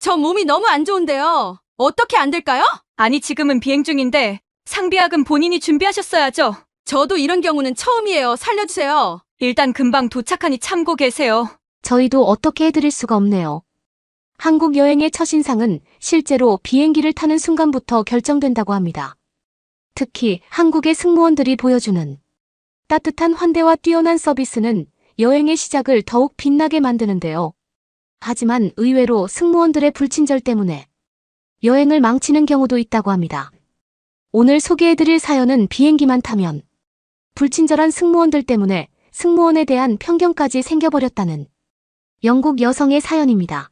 저 몸이 너무 안 좋은데요. 어떻게 안 될까요? 아니, 지금은 비행 중인데 상비약은 본인이 준비하셨어야죠. 저도 이런 경우는 처음이에요. 살려주세요. 일단 금방 도착하니 참고 계세요. 저희도 어떻게 해드릴 수가 없네요. 한국 여행의 첫인상은 실제로 비행기를 타는 순간부터 결정된다고 합니다. 특히 한국의 승무원들이 보여주는 따뜻한 환대와 뛰어난 서비스는 여행의 시작을 더욱 빛나게 만드는데요. 하지만 의외로 승무원들의 불친절 때문에 여행을 망치는 경우도 있다고 합니다. 오늘 소개해드릴 사연은 비행기만 타면 불친절한 승무원들 때문에 승무원에 대한 편견까지 생겨버렸다는 영국 여성의 사연입니다.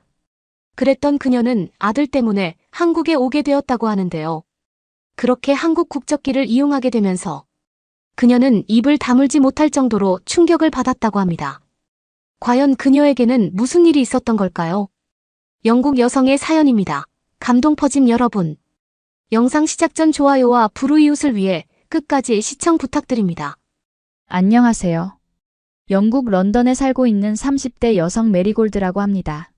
그랬던 그녀는 아들 때문에 한국에 오게 되었다고 하는데요. 그렇게 한국 국적기를 이용하게 되면서 그녀는 입을 다물지 못할 정도로 충격을 받았다고 합니다. 과연 그녀에게는 무슨 일이 있었던 걸까요? 영국 여성의 사연입니다. 감동 퍼짐 여러분. 영상 시작 전 좋아요와 불우이웃을 위해 끝까지 시청 부탁드립니다. 안녕하세요. 영국 런던에 살고 있는 30대 여성 메리골드라고 합니다.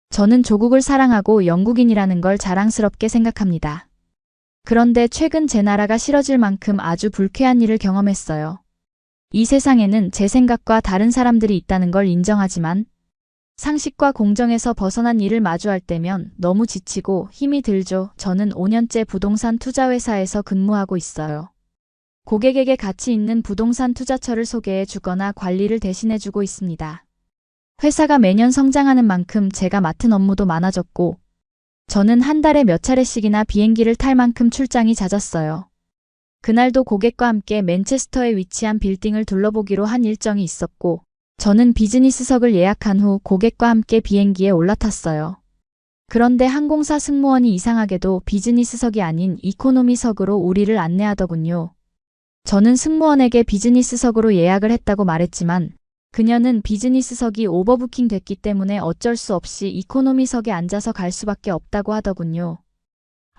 저는 조국을 사랑하고 영국인이라는 걸 자랑스럽게 생각합니다. 그런데 최근 제 나라가 싫어질 만큼 아주 불쾌한 일을 경험했어요. 이 세상에는 제 생각과 다른 사람들이 있다는 걸 인정하지만 상식과 공정에서 벗어난 일을 마주할 때면 너무 지치고 힘이 들죠. 저는 5년째 부동산 투자회사에서 근무하고 있어요. 고객에게 가치 있는 부동산 투자처를 소개해 주거나 관리를 대신해 주고 있습니다. 회사가 매년 성장하는 만큼 제가 맡은 업무도 많아졌고 저는 한 달에 몇 차례씩이나 비행기를 탈 만큼 출장이 잦았어요. 그날도 고객과 함께 맨체스터에 위치한 빌딩을 둘러보기로 한 일정이 있었고 저는 비즈니스석을 예약한 후 고객과 함께 비행기에 올라탔어요. 그런데 항공사 승무원이 이상하게도 비즈니스석이 아닌 이코노미석으로 우리를 안내하더군요. 저는 승무원에게 비즈니스석으로 예약을 했다고 말했지만 그녀는 비즈니스석이 오버부킹 됐기 때문에 어쩔 수 없이 이코노미석에 앉아서 갈 수밖에 없다고 하더군요.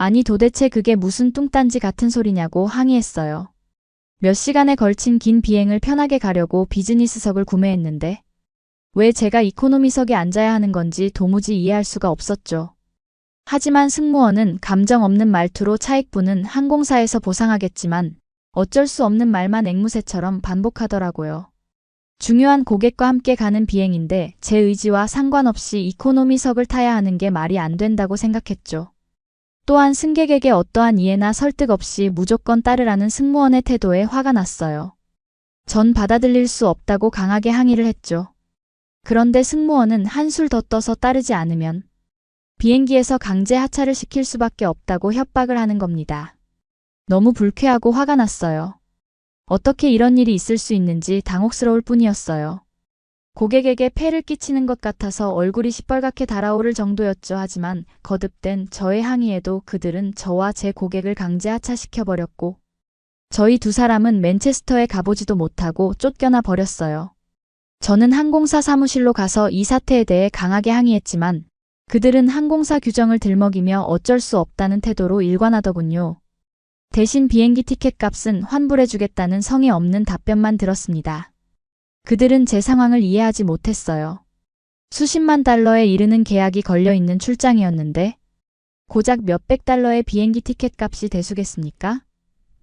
아니 도대체 그게 무슨 뚱딴지 같은 소리냐고 항의했어요. 몇 시간에 걸친 긴 비행을 편하게 가려고 비즈니스석을 구매했는데 왜 제가 이코노미석에 앉아야 하는 건지 도무지 이해할 수가 없었죠. 하지만 승무원은 감정 없는 말투로 차익분은 항공사에서 보상하겠지만 어쩔 수 없는 말만 앵무새처럼 반복하더라고요. 중요한 고객과 함께 가는 비행인데 제 의지와 상관없이 이코노미석을 타야 하는 게 말이 안 된다고 생각했죠. 또한 승객에게 어떠한 이해나 설득 없이 무조건 따르라는 승무원의 태도에 화가 났어요. 전 받아들일 수 없다고 강하게 항의를 했죠. 그런데 승무원은 한술 더 떠서 따르지 않으면 비행기에서 강제 하차를 시킬 수밖에 없다고 협박을 하는 겁니다. 너무 불쾌하고 화가 났어요. 어떻게 이런 일이 있을 수 있는지 당혹스러울 뿐이었어요. 고객에게 폐를 끼치는 것 같아서 얼굴이 시뻘겋게 달아오를 정도였죠. 하지만 거듭된 저의 항의에도 그들은 저와 제 고객을 강제 하차시켜버렸고 저희 두 사람은 맨체스터에 가보지도 못하고 쫓겨나 버렸어요. 저는 항공사 사무실로 가서 이 사태에 대해 강하게 항의했지만 그들은 항공사 규정을 들먹이며 어쩔 수 없다는 태도로 일관하더군요. 대신 비행기 티켓 값은 환불해주겠다는 성의 없는 답변만 들었습니다. 그들은 제 상황을 이해하지 못했어요. 수십만 달러에 이르는 계약이 걸려있는 출장이었는데 고작 몇백 달러의 비행기 티켓 값이 대수겠습니까?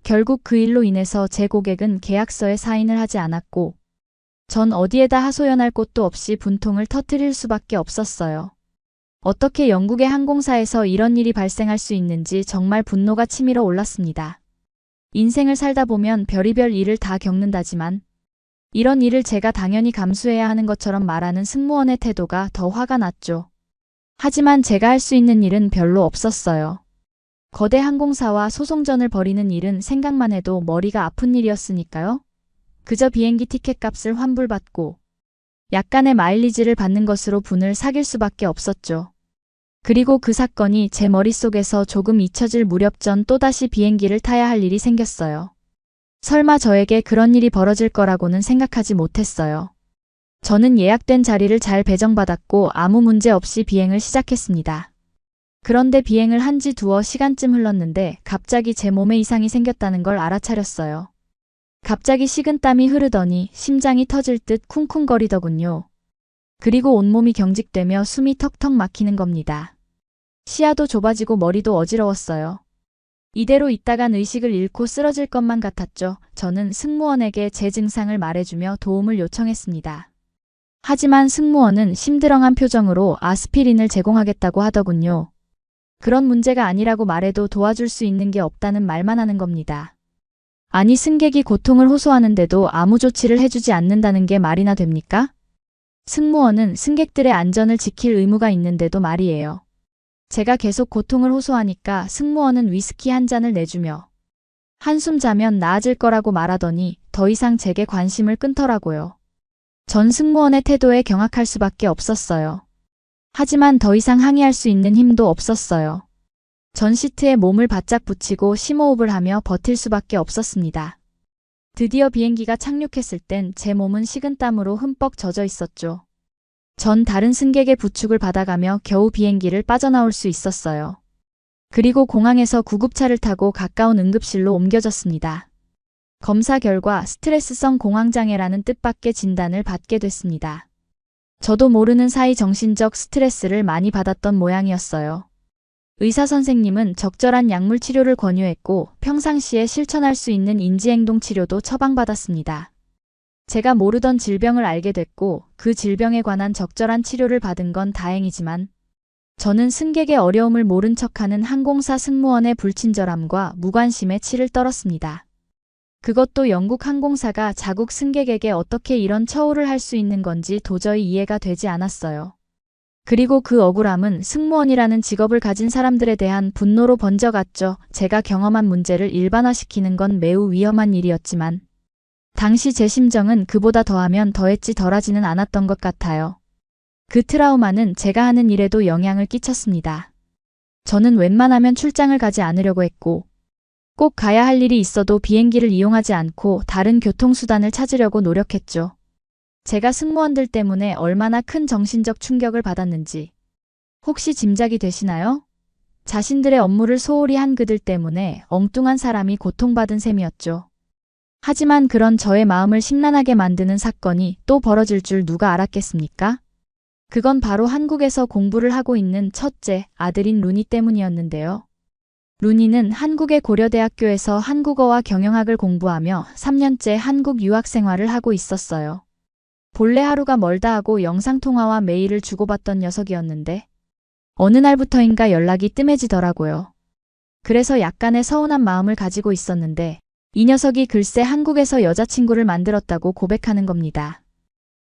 결국 그 일로 인해서 제 고객은 계약서에 사인을 하지 않았고 전 어디에다 하소연할 곳도 없이 분통을 터뜨릴 수밖에 없었어요. 어떻게 영국의 항공사에서 이런 일이 발생할 수 있는지 정말 분노가 치밀어 올랐습니다. 인생을 살다 보면 별의별 일을 다 겪는다지만 이런 일을 제가 당연히 감수해야 하는 것처럼 말하는 승무원의 태도가 더 화가 났죠. 하지만 제가 할 수 있는 일은 별로 없었어요. 거대 항공사와 소송전을 벌이는 일은 생각만 해도 머리가 아픈 일이었으니까요. 그저 비행기 티켓 값을 환불받고 약간의 마일리지를 받는 것으로 분을 사귈 수밖에 없었죠. 그리고 그 사건이 제 머릿속에서 조금 잊혀질 무렵 전 또다시 비행기를 타야 할 일이 생겼어요. 설마 저에게 그런 일이 벌어질 거라고는 생각하지 못했어요. 저는 예약된 자리를 잘 배정받았고 아무 문제 없이 비행을 시작했습니다. 그런데 비행을 한 지 두어 시간쯤 흘렀는데 갑자기 제 몸에 이상이 생겼다는 걸 알아차렸어요. 갑자기 식은땀이 흐르더니 심장이 터질 듯 쿵쿵거리더군요. 그리고 온몸이 경직되며 숨이 턱턱 막히는 겁니다. 시야도 좁아지고 머리도 어지러웠어요. 이대로 있다간 의식을 잃고 쓰러질 것만 같았죠. 저는 승무원에게 제 증상을 말해주며 도움을 요청했습니다. 하지만 승무원은 심드렁한 표정으로 아스피린을 제공하겠다고 하더군요. 그런 문제가 아니라고 말해도 도와줄 수 있는 게 없다는 말만 하는 겁니다. 아니, 승객이 고통을 호소하는데도 아무 조치를 해주지 않는다는 게 말이나 됩니까? 승무원은 승객들의 안전을 지킬 의무가 있는데도 말이에요. 제가 계속 고통을 호소하니까 승무원은 위스키 한 잔을 내주며 한숨 자면 나아질 거라고 말하더니 더 이상 제게 관심을 끊더라고요. 전 승무원의 태도에 경악할 수밖에 없었어요. 하지만 더 이상 항의할 수 있는 힘도 없었어요. 전 시트에 몸을 바짝 붙이고 심호흡을 하며 버틸 수밖에 없었습니다. 드디어 비행기가 착륙했을 땐 제 몸은 식은땀으로 흠뻑 젖어 있었죠. 전 다른 승객의 부축을 받아가며 겨우 비행기를 빠져나올 수 있었어요. 그리고 공항에서 구급차를 타고 가까운 응급실로 옮겨졌습니다. 검사 결과 스트레스성 공황장애라는 뜻밖의 진단을 받게 됐습니다. 저도 모르는 사이 정신적 스트레스를 많이 받았던 모양이었어요. 의사 선생님은 적절한 약물 치료를 권유했고 평상시에 실천할 수 있는 인지행동 치료도 처방받았습니다. 제가 모르던 질병을 알게 됐고 그 질병에 관한 적절한 치료를 받은 건 다행이지만 저는 승객의 어려움을 모른 척하는 항공사 승무원의 불친절함과 무관심에 치를 떨었습니다. 그것도 영국 항공사가 자국 승객에게 어떻게 이런 처우를 할 수 있는 건지 도저히 이해가 되지 않았어요. 그리고 그 억울함은 승무원이라는 직업을 가진 사람들에 대한 분노로 번져갔죠. 제가 경험한 문제를 일반화시키는 건 매우 위험한 일이었지만 당시 제 심정은 그보다 더하면 더했지 덜하지는 않았던 것 같아요. 그 트라우마는 제가 하는 일에도 영향을 끼쳤습니다. 저는 웬만하면 출장을 가지 않으려고 했고 꼭 가야 할 일이 있어도 비행기를 이용하지 않고 다른 교통수단을 찾으려고 노력했죠. 제가 승무원들 때문에 얼마나 큰 정신적 충격을 받았는지 혹시 짐작이 되시나요? 자신들의 업무를 소홀히 한 그들 때문에 엉뚱한 사람이 고통받은 셈이었죠. 하지만 그런 저의 마음을 심란하게 만드는 사건이 또 벌어질 줄 누가 알았겠습니까? 그건 바로 한국에서 공부를 하고 있는 첫째 아들인 루니 때문이었는데요. 루니는 한국의 고려대학교에서 한국어와 경영학을 공부하며 3년째 한국 유학 생활을 하고 있었어요. 본래 하루가 멀다 하고 영상통화와 메일을 주고받던 녀석이었는데 어느 날부터인가 연락이 뜸해지더라고요. 그래서 약간의 서운한 마음을 가지고 있었는데 이 녀석이 글쎄 한국에서 여자친구를 만들었다고 고백하는 겁니다.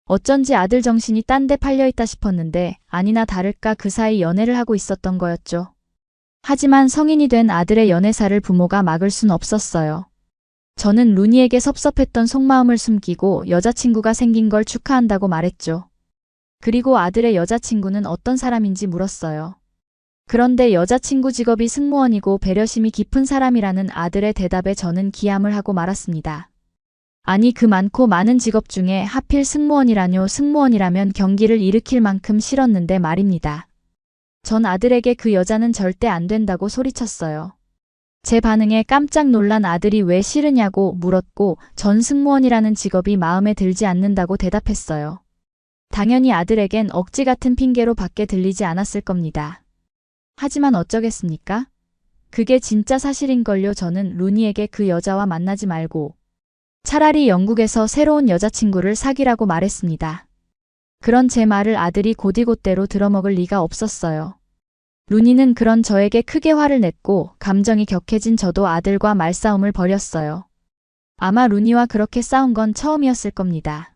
어쩐지 아들 정신이 딴 데 팔려있다 싶었는데 아니나 다를까 그 사이 연애를 하고 있었던 거였죠. 하지만 성인이 된 아들의 연애사를 부모가 막을 순 없었어요. 저는 루니에게 섭섭했던 속마음을 숨기고 여자친구가 생긴 걸 축하한다고 말했죠. 그리고 아들의 여자친구는 어떤 사람인지 물었어요. 그런데 여자친구 직업이 승무원이고 배려심이 깊은 사람이라는 아들의 대답에 저는 기함을 하고 말았습니다. 아니, 그 많고 많은 직업 중에 하필 승무원이라뇨. 승무원이라면 경기를 일으킬 만큼 싫었는데 말입니다. 전 아들에게 그 여자는 절대 안 된다고 소리쳤어요. 제 반응에 깜짝 놀란 아들이 왜 싫으냐고 물었고 전 승무원이라는 직업이 마음에 들지 않는다고 대답했어요. 당연히 아들에겐 억지 같은 핑계로 밖에 들리지 않았을 겁니다. 하지만 어쩌겠습니까? 그게 진짜 사실인걸요. 저는 루니에게 그 여자와 만나지 말고 차라리 영국에서 새로운 여자친구를 사귀라고 말했습니다. 그런 제 말을 아들이 곧이곧대로 들어먹을 리가 없었어요. 루니는 그런 저에게 크게 화를 냈고 감정이 격해진 저도 아들과 말싸움을 벌였어요. 아마 루니와 그렇게 싸운 건 처음이었을 겁니다.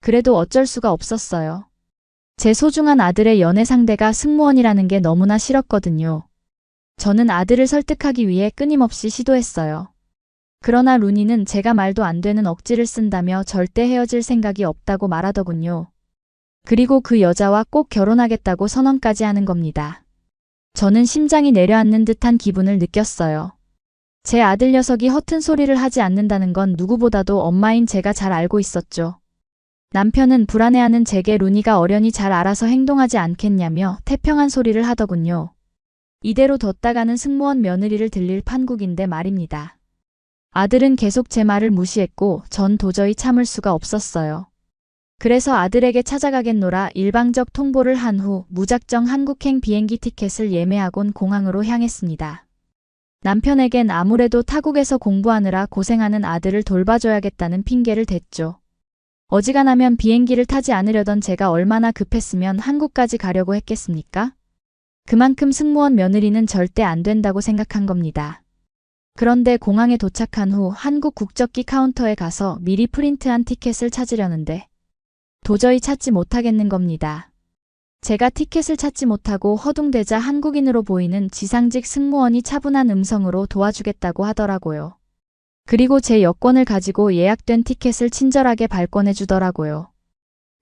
그래도 어쩔 수가 없었어요. 제 소중한 아들의 연애 상대가 승무원이라는 게 너무나 싫었거든요. 저는 아들을 설득하기 위해 끊임없이 시도했어요. 그러나 루니는 제가 말도 안 되는 억지를 쓴다며 절대 헤어질 생각이 없다고 말하더군요. 그리고 그 여자와 꼭 결혼하겠다고 선언까지 하는 겁니다. 저는 심장이 내려앉는 듯한 기분을 느꼈어요. 제 아들 녀석이 허튼 소리를 하지 않는다는 건 누구보다도 엄마인 제가 잘 알고 있었죠. 남편은 불안해하는 제게 루니가 어련히 잘 알아서 행동하지 않겠냐며 태평한 소리를 하더군요. 이대로 뒀다가는 승무원 며느리를 들릴 판국인데 말입니다. 아들은 계속 제 말을 무시했고 전 도저히 참을 수가 없었어요. 그래서 아들에게 찾아가겠노라 일방적 통보를 한 후 무작정 한국행 비행기 티켓을 예매하곤 공항으로 향했습니다. 남편에겐 아무래도 타국에서 공부하느라 고생하는 아들을 돌봐줘야겠다는 핑계를 댔죠. 어지간하면 비행기를 타지 않으려던 제가 얼마나 급했으면 한국까지 가려고 했겠습니까? 그만큼 승무원 며느리는 절대 안 된다고 생각한 겁니다. 그런데 공항에 도착한 후 한국 국적기 카운터에 가서 미리 프린트한 티켓을 찾으려는데 도저히 찾지 못하겠는 겁니다. 제가 티켓을 찾지 못하고 허둥대자 한국인으로 보이는 지상직 승무원이 차분한 음성으로 도와주겠다고 하더라고요. 그리고 제 여권을 가지고 예약된 티켓을 친절하게 발권해 주더라고요.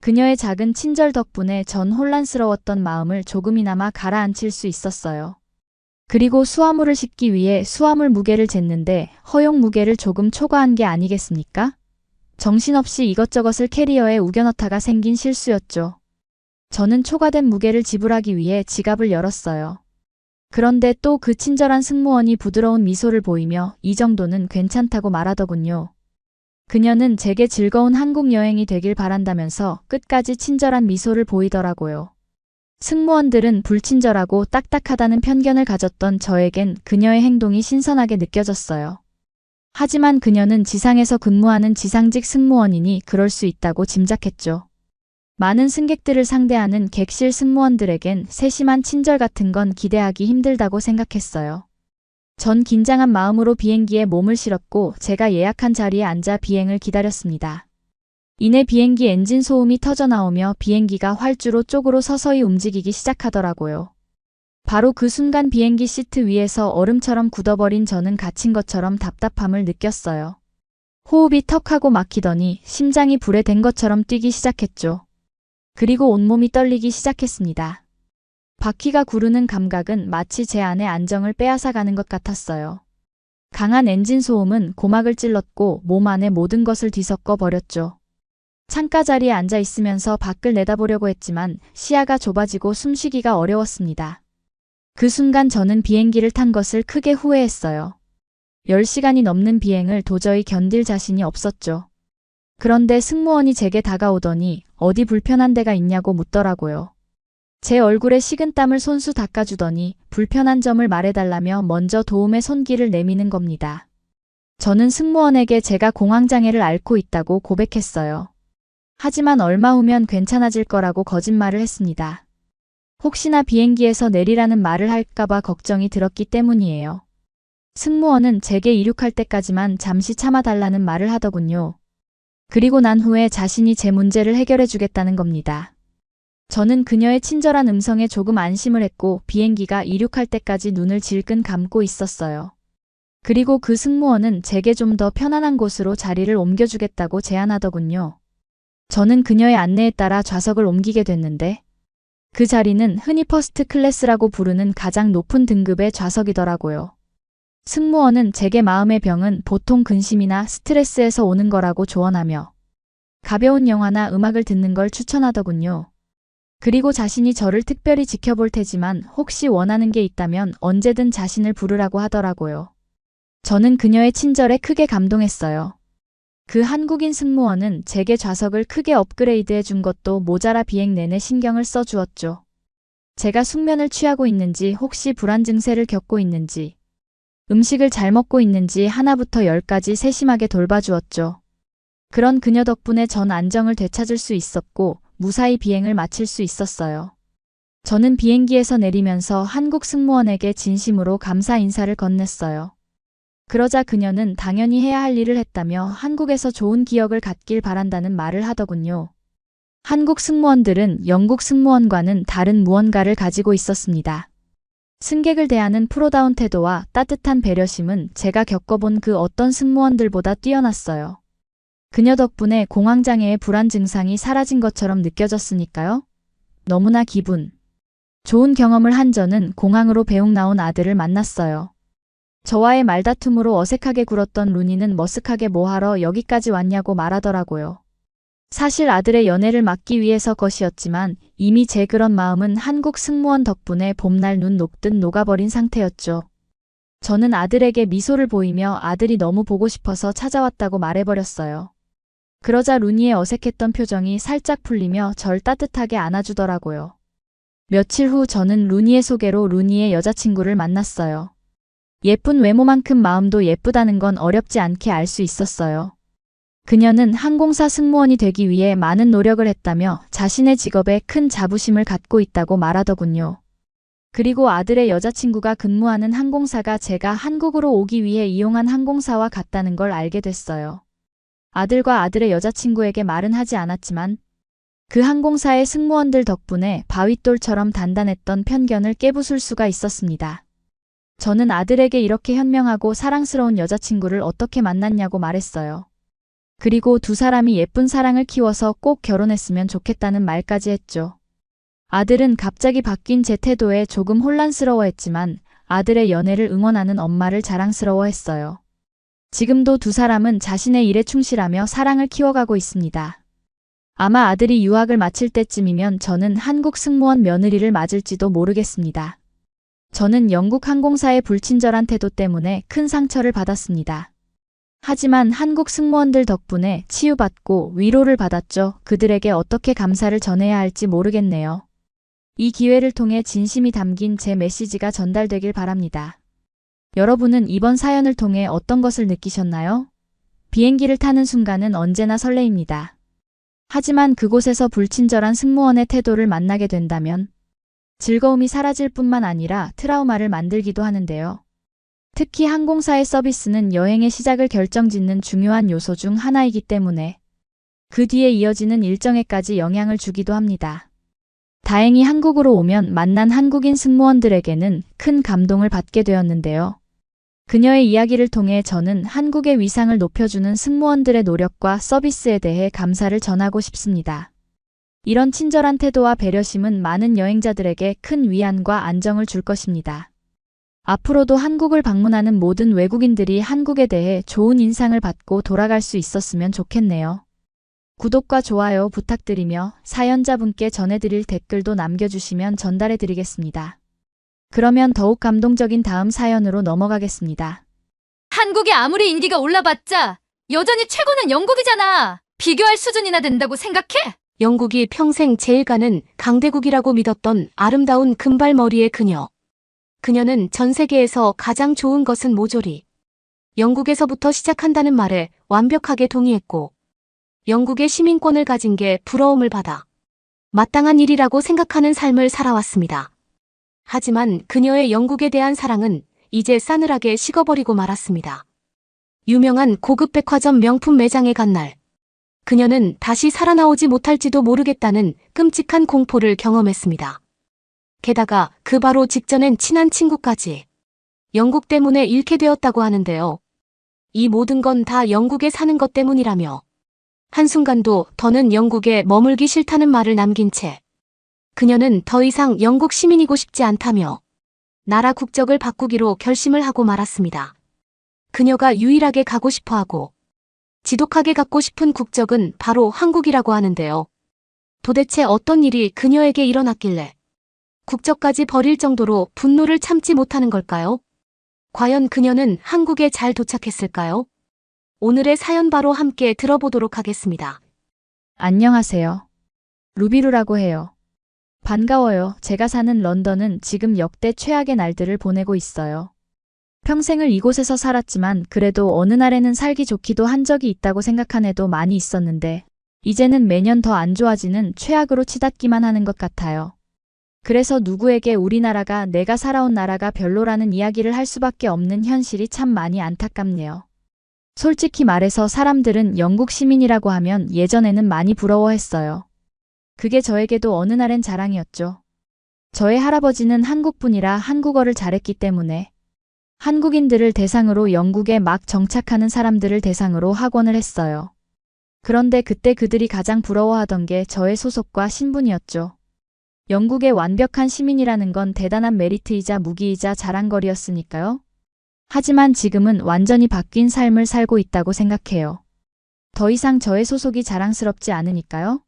그녀의 작은 친절 덕분에 전 혼란스러웠던 마음을 조금이나마 가라앉힐 수 있었어요. 그리고 수화물을 싣기 위해 수화물 무게를 쟀는데 허용 무게를 조금 초과한 게 아니겠습니까? 정신없이 이것저것을 캐리어에 우겨 넣다가 생긴 실수였죠. 저는 초과된 무게를 지불하기 위해 지갑을 열었어요. 그런데 또 그 친절한 승무원이 부드러운 미소를 보이며 이 정도는 괜찮다고 말하더군요. 그녀는 제게 즐거운 한국 여행이 되길 바란다면서 끝까지 친절한 미소를 보이더라고요. 승무원들은 불친절하고 딱딱하다는 편견을 가졌던 저에겐 그녀의 행동이 신선하게 느껴졌어요. 하지만 그녀는 지상에서 근무하는 지상직 승무원이니 그럴 수 있다고 짐작했죠. 많은 승객들을 상대하는 객실 승무원들에겐 세심한 친절 같은 건 기대하기 힘들다고 생각했어요. 전 긴장한 마음으로 비행기에 몸을 실었고 제가 예약한 자리에 앉아 비행을 기다렸습니다. 이내 비행기 엔진 소음이 터져나오며 비행기가 활주로 쪽으로 서서히 움직이기 시작하더라고요. 바로 그 순간 비행기 시트 위에서 얼음처럼 굳어버린 저는 갇힌 것처럼 답답함을 느꼈어요. 호흡이 턱하고 막히더니 심장이 불에 댄 것처럼 뛰기 시작했죠. 그리고 온몸이 떨리기 시작했습니다. 바퀴가 구르는 감각은 마치 제 안의 안정을 빼앗아가는 것 같았어요. 강한 엔진 소음은 고막을 찔렀고 몸 안의 모든 것을 뒤섞어 버렸죠. 창가 자리에 앉아 있으면서 밖을 내다보려고 했지만 시야가 좁아지고 숨쉬기가 어려웠습니다. 그 순간 저는 비행기를 탄 것을 크게 후회했어요. 10시간이 넘는 비행을 도저히 견딜 자신이 없었죠. 그런데 승무원이 제게 다가오더니 어디 불편한 데가 있냐고 묻더라고요. 제 얼굴에 식은땀을 손수 닦아주더니 불편한 점을 말해달라며 먼저 도움의 손길을 내미는 겁니다. 저는 승무원에게 제가 공황장애를 앓고 있다고 고백했어요. 하지만 얼마 후면 괜찮아질 거라고 거짓말을 했습니다. 혹시나 비행기에서 내리라는 말을 할까봐 걱정이 들었기 때문이에요. 승무원은 제게 이륙할 때까지만 잠시 참아달라는 말을 하더군요. 그리고 난 후에 자신이 제 문제를 해결해 주겠다는 겁니다. 저는 그녀의 친절한 음성에 조금 안심을 했고 비행기가 이륙할 때까지 눈을 질끈 감고 있었어요. 그리고 그 승무원은 제게 좀 더 편안한 곳으로 자리를 옮겨주겠다고 제안하더군요. 저는 그녀의 안내에 따라 좌석을 옮기게 됐는데 그 자리는 흔히 퍼스트 클래스라고 부르는 가장 높은 등급의 좌석이더라고요. 승무원은 제게 마음의 병은 보통 근심이나 스트레스에서 오는 거라고 조언하며 가벼운 영화나 음악을 듣는 걸 추천하더군요. 그리고 자신이 저를 특별히 지켜볼 테지만 혹시 원하는 게 있다면 언제든 자신을 부르라고 하더라고요. 저는 그녀의 친절에 크게 감동했어요. 그 한국인 승무원은 제게 좌석을 크게 업그레이드해 준 것도 모자라 비행 내내 신경을 써주었죠. 제가 숙면을 취하고 있는지 혹시 불안 증세를 겪고 있는지 음식을 잘 먹고 있는지 하나부터 10까지 세심하게 돌봐주었죠. 그런 그녀 덕분에 전 안정을 되찾을 수 있었고 무사히 비행을 마칠 수 있었어요. 저는 비행기에서 내리면서 한국 승무원에게 진심으로 감사 인사를 건넸어요. 그러자 그녀는 당연히 해야 할 일을 했다며 한국에서 좋은 기억을 갖길 바란다는 말을 하더군요. 한국 승무원들은 영국 승무원과는 다른 무언가를 가지고 있었습니다. 승객을 대하는 프로다운 태도와 따뜻한 배려심은 제가 겪어본 그 어떤 승무원들보다 뛰어났어요. 그녀 덕분에 공황장애의 불안 증상이 사라진 것처럼 느껴졌으니까요. 너무나 기분 좋은 경험을 한 저는 공항으로 배웅 나온 아들을 만났어요. 저와의 말다툼으로 어색하게 굴었던 루니는 머쓱하게 뭐하러 여기까지 왔냐고 말하더라고요. 사실 아들의 연애를 막기 위해서 것이었지만 이미 제 그런 마음은 한국 승무원 덕분에 봄날 눈 녹듯 녹아버린 상태였죠. 저는 아들에게 미소를 보이며 아들이 너무 보고 싶어서 찾아왔다고 말해버렸어요. 그러자 루니의 어색했던 표정이 살짝 풀리며 절 따뜻하게 안아주더라고요. 며칠 후 저는 루니의 소개로 루니의 여자친구를 만났어요. 예쁜 외모만큼 마음도 예쁘다는 건 어렵지 않게 알 수 있었어요. 그녀는 항공사 승무원이 되기 위해 많은 노력을 했다며 자신의 직업에 큰 자부심을 갖고 있다고 말하더군요. 그리고 아들의 여자친구가 근무하는 항공사가 제가 한국으로 오기 위해 이용한 항공사와 같다는 걸 알게 됐어요. 아들과 아들의 여자친구에게 말은 하지 않았지만 그 항공사의 승무원들 덕분에 바윗돌처럼 단단했던 편견을 깨부술 수가 있었습니다. 저는 아들에게 이렇게 현명하고 사랑스러운 여자친구를 어떻게 만났냐고 말했어요. 그리고 두 사람이 예쁜 사랑을 키워서 꼭 결혼했으면 좋겠다는 말까지 했죠. 아들은 갑자기 바뀐 제 태도에 조금 혼란스러워했지만 아들의 연애를 응원하는 엄마를 자랑스러워했어요. 지금도 두 사람은 자신의 일에 충실하며 사랑을 키워가고 있습니다. 아마 아들이 유학을 마칠 때쯤이면 저는 한국 승무원 며느리를 맞을지도 모르겠습니다. 저는 영국 항공사의 불친절한 태도 때문에 큰 상처를 받았습니다. 하지만 한국 승무원들 덕분에 치유받고 위로를 받았죠. 그들에게 어떻게 감사를 전해야 할지 모르겠네요. 이 기회를 통해 진심이 담긴 제 메시지가 전달되길 바랍니다. 여러분은 이번 사연을 통해 어떤 것을 느끼셨나요? 비행기를 타는 순간은 언제나 설레입니다. 하지만 그곳에서 불친절한 승무원의 태도를 만나게 된다면 즐거움이 사라질 뿐만 아니라 트라우마를 만들기도 하는데요. 특히 항공사의 서비스는 여행의 시작을 결정짓는 중요한 요소 중 하나이기 때문에 그 뒤에 이어지는 일정에까지 영향을 주기도 합니다. 다행히 한국으로 오면 만난 한국인 승무원들에게는 큰 감동을 받게 되었는데요. 그녀의 이야기를 통해 저는 한국의 위상을 높여주는 승무원들의 노력과 서비스에 대해 감사를 전하고 싶습니다. 이런 친절한 태도와 배려심은 많은 여행자들에게 큰 위안과 안정을 줄 것입니다. 앞으로도 한국을 방문하는 모든 외국인들이 한국에 대해 좋은 인상을 받고 돌아갈 수 있었으면 좋겠네요. 구독과 좋아요 부탁드리며 사연자분께 전해드릴 댓글도 남겨주시면 전달해드리겠습니다. 그러면 더욱 감동적인 다음 사연으로 넘어가겠습니다. 한국이 아무리 인기가 올라봤자 여전히 최고는 영국이잖아. 비교할 수준이나 된다고 생각해? 영국이 평생 제일 가는 강대국이라고 믿었던 아름다운 금발머리의 그녀. 그녀는 전 세계에서 가장 좋은 것은 모조리 영국에서부터 시작한다는 말에 완벽하게 동의했고 영국의 시민권을 가진 게 부러움을 받아 마땅한 일이라고 생각하는 삶을 살아왔습니다. 하지만 그녀의 영국에 대한 사랑은 이제 싸늘하게 식어버리고 말았습니다. 유명한 고급 백화점 명품 매장에 간 날, 그녀는 다시 살아나오지 못할지도 모르겠다는 끔찍한 공포를 경험했습니다. 게다가 그 바로 직전엔 친한 친구까지 영국 때문에 잃게 되었다고 하는데요. 이 모든 건 다 영국에 사는 것 때문이라며 한순간도 더는 영국에 머물기 싫다는 말을 남긴 채 그녀는 더 이상 영국 시민이고 싶지 않다며 나라 국적을 바꾸기로 결심을 하고 말았습니다. 그녀가 유일하게 가고 싶어하고 지독하게 갖고 싶은 국적은 바로 한국이라고 하는데요. 도대체 어떤 일이 그녀에게 일어났길래 국적까지 버릴 정도로 분노를 참지 못하는 걸까요? 과연 그녀는 한국에 잘 도착했을까요? 오늘의 사연 바로 함께 들어보도록 하겠습니다. 안녕하세요. 루비루라고 해요. 반가워요. 제가 사는 런던은 지금 역대 최악의 날들을 보내고 있어요. 평생을 이곳에서 살았지만 그래도 어느 날에는 살기 좋기도 한 적이 있다고 생각한 해도 많이 있었는데 이제는 매년 더 안 좋아지는 최악으로 치닫기만 하는 것 같아요. 그래서 누구에게 우리나라가 내가 살아온 나라가 별로라는 이야기를 할 수밖에 없는 현실이 참 많이 안타깝네요. 솔직히 말해서 사람들은 영국 시민이라고 하면 예전에는 많이 부러워했어요. 그게 저에게도 어느 날엔 자랑이었죠. 저의 할아버지는 한국분이라 한국어를 잘했기 때문에 한국인들을 대상으로 영국에 막 정착하는 사람들을 대상으로 학원을 했어요. 그런데 그때 그들이 가장 부러워하던 게 저의 소속과 신분이었죠. 영국의 완벽한 시민이라는 건 대단한 메리트이자 무기이자 자랑거리였으니까요. 하지만 지금은 완전히 바뀐 삶을 살고 있다고 생각해요. 더 이상 저의 소속이 자랑스럽지 않으니까요.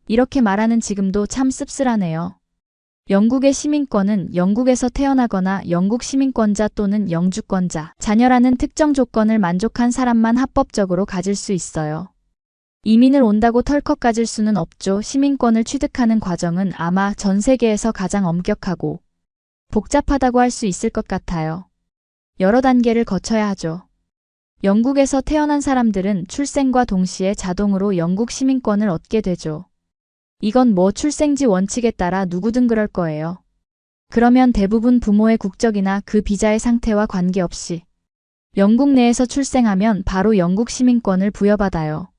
이렇게 말하는 지금도 참 씁쓸하네요. 영국의 시민권은 영국에서 태어나거나 영국 시민권자 또는 영주권자, 자녀라는 특정 조건을 만족한 사람만 합법적으로 가질 수 있어요. 이민을 온다고 털컥 가질 수는 없죠. 시민권을 취득하는 과정은 아마 전 세계에서 가장 엄격하고 복잡하다고 할 수 있을 것 같아요. 여러 단계를 거쳐야 하죠. 영국에서 태어난 사람들은 출생과 동시에 자동으로 영국 시민권을 얻게 되죠. 이건 뭐 출생지 원칙에 따라 누구든 그럴 거예요. 그러면 대부분 부모의 국적이나 그 비자의 상태와 관계없이 영국 내에서 출생하면 바로 영국 시민권을 부여받아요.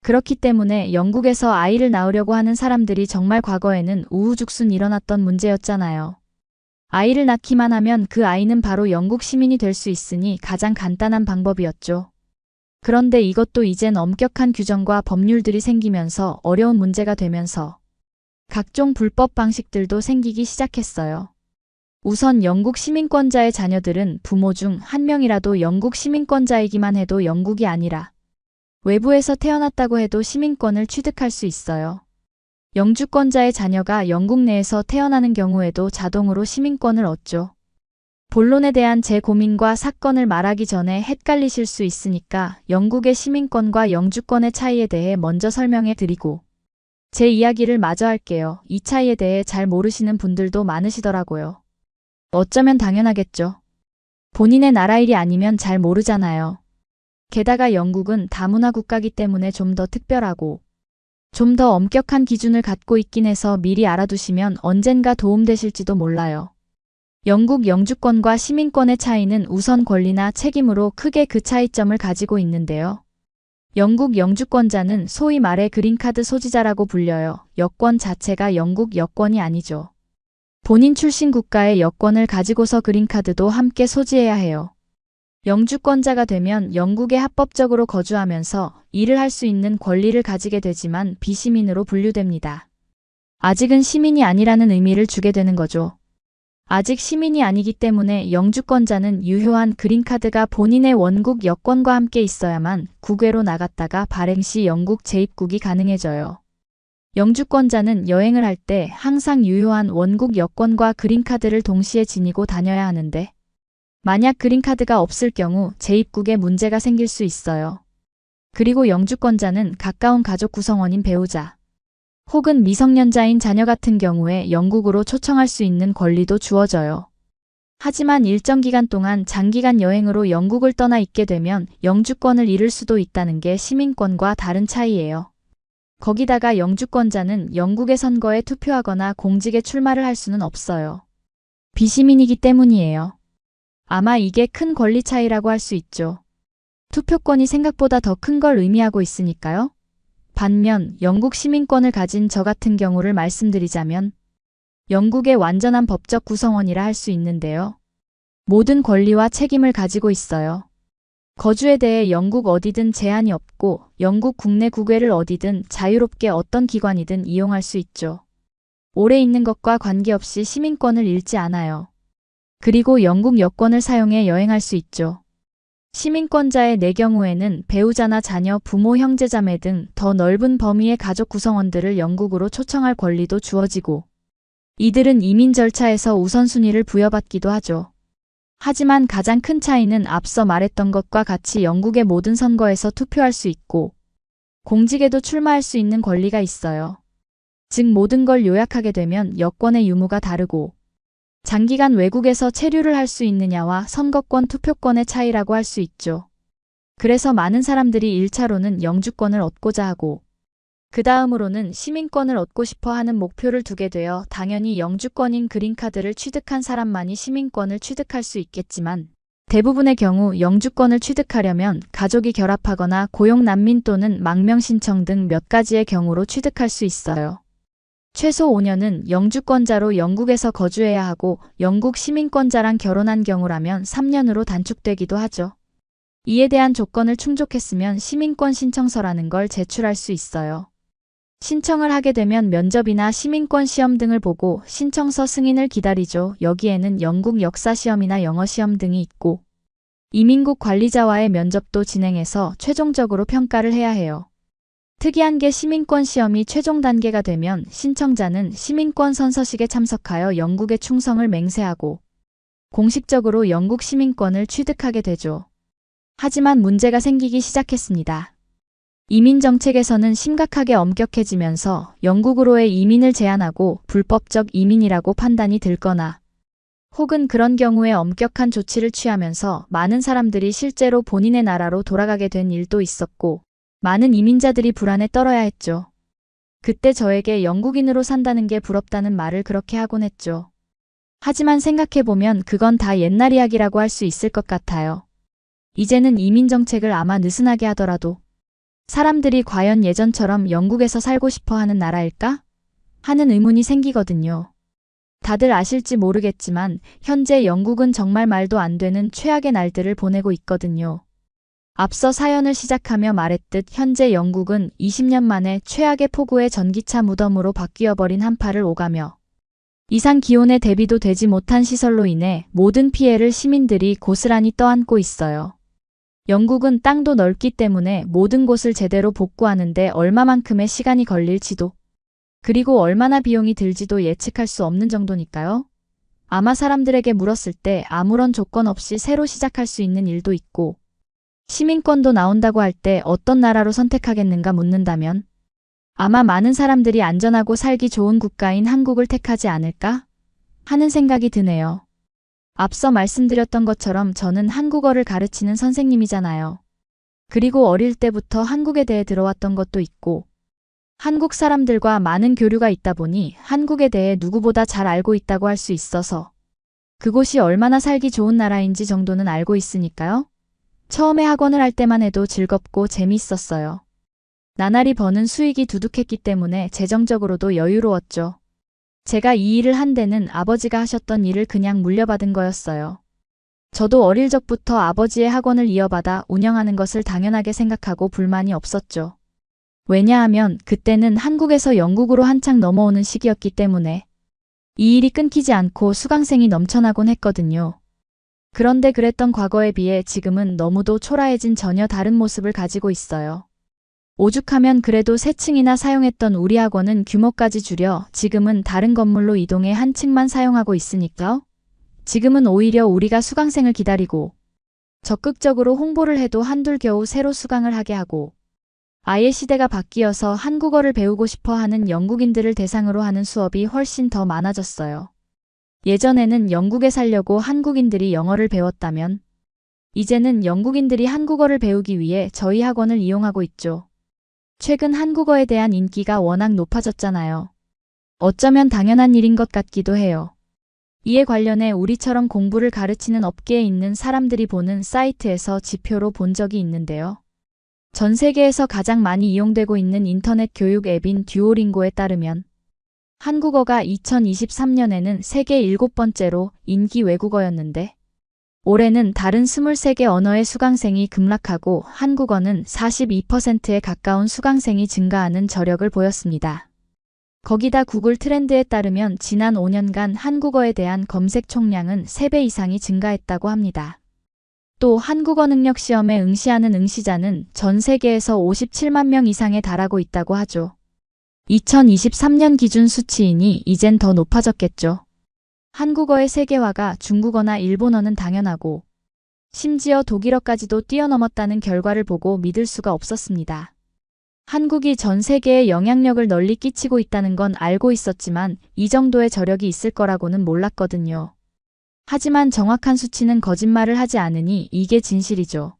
그렇기 때문에 영국에서 아이를 낳으려고 하는 사람들이 정말 과거에는 우후죽순 일어났던 문제였잖아요. 아이를 낳기만 하면 그 아이는 바로 영국 시민이 될 수 있으니 가장 간단한 방법이었죠. 그런데 이것도 이젠 엄격한 규정과 법률들이 생기면서 어려운 문제가 되면서 각종 불법 방식들도 생기기 시작했어요. 우선 영국 시민권자의 자녀들은 부모 중 한 명이라도 영국 시민권자이기만 해도 영국이 아니라 외부에서 태어났다고 해도 시민권을 취득할 수 있어요. 영주권자의 자녀가 영국 내에서 태어나는 경우에도 자동으로 시민권을 얻죠. 본론에 대한 제 고민과 사건을 말하기 전에 헷갈리실 수 있으니까 영국의 시민권과 영주권의 차이에 대해 먼저 설명해 드리고 제 이야기를 마저 할게요. 이 차이에 대해 잘 모르시는 분들도 많으시더라고요. 어쩌면 당연하겠죠. 본인의 나라 일이 아니면 잘 모르잖아요. 게다가 영국은 다문화 국가이기 때문에 좀 더 특별하고 좀 더 엄격한 기준을 갖고 있긴 해서 미리 알아두시면 언젠가 도움되실지도 몰라요. 영국 영주권과 시민권의 차이는 우선 권리나 책임으로 크게 그 차이점을 가지고 있는데요. 영국 영주권자는 소위 말해 그린카드 소지자라고 불려요. 여권 자체가 영국 여권이 아니죠. 본인 출신 국가의 여권을 가지고서 그린카드도 함께 소지해야 해요. 영주권자가 되면 영국에 합법적으로 거주하면서 일을 할 수 있는 권리를 가지게 되지만 비시민으로 분류됩니다. 아직은 시민이 아니라는 의미를 주게 되는 거죠. 아직 시민이 아니기 때문에 영주권자는 유효한 그린카드가 본인의 원국 여권과 함께 있어야만 국외로 나갔다가 발행 시 영국 재입국이 가능해져요. 영주권자는 여행을 할 때 항상 유효한 원국 여권과 그린카드를 동시에 지니고 다녀야 하는데 만약 그린카드가 없을 경우 재입국에 문제가 생길 수 있어요. 그리고 영주권자는 가까운 가족 구성원인 배우자 혹은 미성년자인 자녀 같은 경우에 영국으로 초청할 수 있는 권리도 주어져요. 하지만 일정 기간 동안 장기간 여행으로 영국을 떠나 있게 되면 영주권을 잃을 수도 있다는 게 시민권과 다른 차이예요. 거기다가 영주권자는 영국의 선거에 투표하거나 공직에 출마를 할 수는 없어요. 비시민이기 때문이에요. 아마 이게 큰 권리 차이라고 할 수 있죠. 투표권이 생각보다 더 큰 걸 의미하고 있으니까요. 반면 영국 시민권을 가진 저 같은 경우를 말씀드리자면 영국의 완전한 법적 구성원이라 할 수 있는데요. 모든 권리와 책임을 가지고 있어요. 거주에 대해 영국 어디든 제한이 없고 영국 국내 국외를 어디든 자유롭게 어떤 기관이든 이용할 수 있죠. 오래 있는 것과 관계없이 시민권을 잃지 않아요. 그리고 영국 여권을 사용해 여행할 수 있죠. 시민권자의 내 경우에는 배우자나 자녀, 부모, 형제자매 등 더 넓은 범위의 가족 구성원들을 영국으로 초청할 권리도 주어지고 이들은 이민 절차에서 우선순위를 부여받기도 하죠. 하지만 가장 큰 차이는 앞서 말했던 것과 같이 영국의 모든 선거에서 투표할 수 있고 공직에도 출마할 수 있는 권리가 있어요. 즉 모든 걸 요약하게 되면 여권의 유무가 다르고 장기간 외국에서 체류를 할 수 있느냐와 선거권, 투표권의 차이라고 할 수 있죠. 그래서 많은 사람들이 1차로는 영주권을 얻고자 하고 그 다음으로는 시민권을 얻고 싶어 하는 목표를 두게 되어 당연히 영주권인 그린카드를 취득한 사람만이 시민권을 취득할 수 있겠지만 대부분의 경우 영주권을 취득하려면 가족이 결합하거나 고용 난민 또는 망명 신청 등 몇 가지의 경우로 취득할 수 있어요. 최소 5년은 영주권자로 영국에서 거주해야 하고 영국 시민권자랑 결혼한 경우라면 3년으로 단축되기도 하죠. 이에 대한 조건을 충족했으면 시민권 신청서라는 걸 제출할 수 있어요. 신청을 하게 되면 면접이나 시민권 시험 등을 보고 신청서 승인을 기다리죠. 여기에는 영국 역사 시험이나 영어 시험 등이 있고 이민국 관리자와의 면접도 진행해서 최종적으로 평가를 해야 해요. 특이한 게 시민권 시험이 최종 단계가 되면 신청자는 시민권 선서식에 참석하여 영국의 충성을 맹세하고 공식적으로 영국 시민권을 취득하게 되죠. 하지만 문제가 생기기 시작했습니다. 이민 정책에서는 심각하게 엄격해지면서 영국으로의 이민을 제한하고 불법적 이민이라고 판단이 들거나 혹은 그런 경우에 엄격한 조치를 취하면서 많은 사람들이 실제로 본인의 나라로 돌아가게 된 일도 있었고 많은 이민자들이 불안에 떨어야 했죠. 그때 저에게 영국인으로 산다는 게 부럽다는 말을 그렇게 하곤 했죠. 하지만 생각해보면 그건 다 옛날 이야기라고 할 수 있을 것 같아요. 이제는 이민 정책을 아마 느슨하게 하더라도 사람들이 과연 예전처럼 영국에서 살고 싶어 하는 나라일까? 하는 의문이 생기거든요. 다들 아실지 모르겠지만 현재 영국은 정말 말도 안 되는 최악의 날들을 보내고 있거든요. 앞서 사연을 시작하며 말했듯 현재 영국은 20년 만에 최악의 폭우의 전기차 무덤으로 바뀌어버린 한파를 오가며 이상 기온에 대비도 되지 못한 시설로 인해 모든 피해를 시민들이 고스란히 떠안고 있어요. 영국은 땅도 넓기 때문에 모든 곳을 제대로 복구하는데 얼마만큼의 시간이 걸릴지도 그리고 얼마나 비용이 들지도 예측할 수 없는 정도니까요. 아마 사람들에게 물었을 때 아무런 조건 없이 새로 시작할 수 있는 일도 있고 시민권도 나온다고 할 때 어떤 나라로 선택하겠는가 묻는다면 아마 많은 사람들이 안전하고 살기 좋은 국가인 한국을 택하지 않을까 하는 생각이 드네요. 앞서 말씀드렸던 것처럼 저는 한국어를 가르치는 선생님이잖아요. 그리고 어릴 때부터 한국에 대해 들어왔던 것도 있고 한국 사람들과 많은 교류가 있다 보니 한국에 대해 누구보다 잘 알고 있다고 할 수 있어서 그곳이 얼마나 살기 좋은 나라인지 정도는 알고 있으니까요. 처음에 학원을 할 때만 해도 즐겁고 재미있었어요. 나날이 버는 수익이 두둑했기 때문에 재정적으로도 여유로웠죠. 제가 이 일을 한 데는 아버지가 하셨던 일을 그냥 물려받은 거였어요. 저도 어릴 적부터 아버지의 학원을 이어받아 운영하는 것을 당연하게 생각하고 불만이 없었죠. 왜냐하면 그때는 한국에서 영국으로 한창 넘어오는 시기였기 때문에 이 일이 끊기지 않고 수강생이 넘쳐나곤 했거든요. 그런데 그랬던 과거에 비해 지금은 너무도 초라해진 전혀 다른 모습을 가지고 있어요. 오죽하면 그래도 세 층이나 사용했던 우리 학원은 규모까지 줄여 지금은 다른 건물로 이동해 한 층만 사용하고 있으니까요. 지금은 오히려 우리가 수강생을 기다리고 적극적으로 홍보를 해도 한둘 겨우 새로 수강을 하게 하고 아예 시대가 바뀌어서 한국어를 배우고 싶어 하는 영국인들을 대상으로 하는 수업이 훨씬 더 많아졌어요. 예전에는 영국에 살려고 한국인들이 영어를 배웠다면 이제는 영국인들이 한국어를 배우기 위해 저희 학원을 이용하고 있죠. 최근 한국어에 대한 인기가 워낙 높아졌잖아요. 어쩌면 당연한 일인 것 같기도 해요. 이에 관련해 우리처럼 공부를 가르치는 업계에 있는 사람들이 보는 사이트에서 지표로 본 적이 있는데요. 전 세계에서 가장 많이 이용되고 있는 인터넷 교육 앱인 듀오링고에 따르면 한국어가 2023년에는 세계 7번째로 인기 외국어였는데 올해는 다른 23개 언어의 수강생이 급락하고 한국어는 42%에 가까운 수강생이 증가하는 저력을 보였습니다. 거기다 구글 트렌드에 따르면 지난 5년간 한국어에 대한 검색 총량은 3배 이상이 증가했다고 합니다. 또 한국어 능력 시험에 응시하는 응시자는 전 세계에서 57만 명 이상에 달하고 있다고 하죠. 2023년 기준 수치이니 이젠 더 높아졌겠죠. 한국어의 세계화가 중국어나 일본어는 당연하고 심지어 독일어까지도 뛰어넘었다는 결과를 보고 믿을 수가 없었습니다. 한국이 전 세계에 영향력을 널리 끼치고 있다는 건 알고 있었지만 이 정도의 저력이 있을 거라고는 몰랐거든요. 하지만 정확한 수치는 거짓말을 하지 않으니 이게 진실이죠.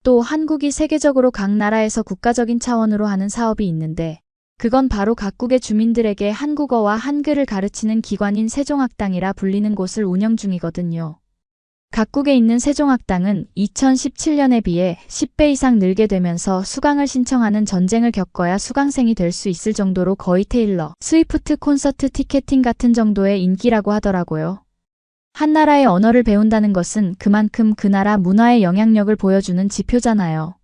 또 한국이 세계적으로 각 나라에서 국가적인 차원으로 하는 사업이 있는데 그건 바로 각국의 주민들에게 한국어와 한글을 가르치는 기관인 세종학당이라 불리는 곳을 운영 중이거든요. 각국에 있는 세종학당은 2017년에 비해 10배 이상 늘게 되면서 수강을 신청하는 전쟁을 겪어야 수강생이 될 수 있을 정도로 거의 테일러 스위프트 콘서트 티켓팅 같은 정도의 인기라고 하더라고요. 한 나라의 언어를 배운다는 것은 그만큼 그 나라 문화의 영향력을 보여주는 지표잖아요.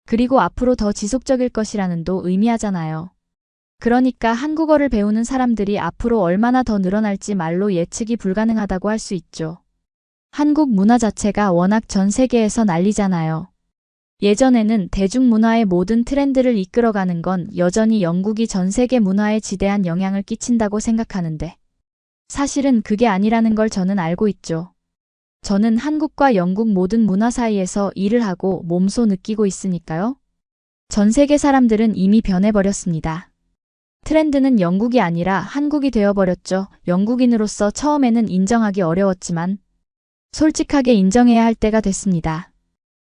그리고 앞으로 더 지속적일 것이라는도 의미하잖아요. 그러니까 한국어를 배우는 사람들이 앞으로 얼마나 더 늘어날지 말로 예측이 불가능하다고 할 수 있죠. 한국 문화 자체가 워낙 전 세계에서 난리잖아요. 예전에는 대중문화의 모든 트렌드를 이끌어가는 건 여전히 영국이 전 세계 문화에 지대한 영향을 끼친다고 생각하는데 사실은 그게 아니라는 걸 저는 알고 있죠. 저는 한국과 영국 모든 문화 사이에서 일을 하고 몸소 느끼고 있으니까요. 전 세계 사람들은 이미 변해버렸습니다. 트렌드는 영국이 아니라 한국이 되어버렸죠. 영국인으로서 처음에는 인정하기 어려웠지만 솔직하게 인정해야 할 때가 됐습니다.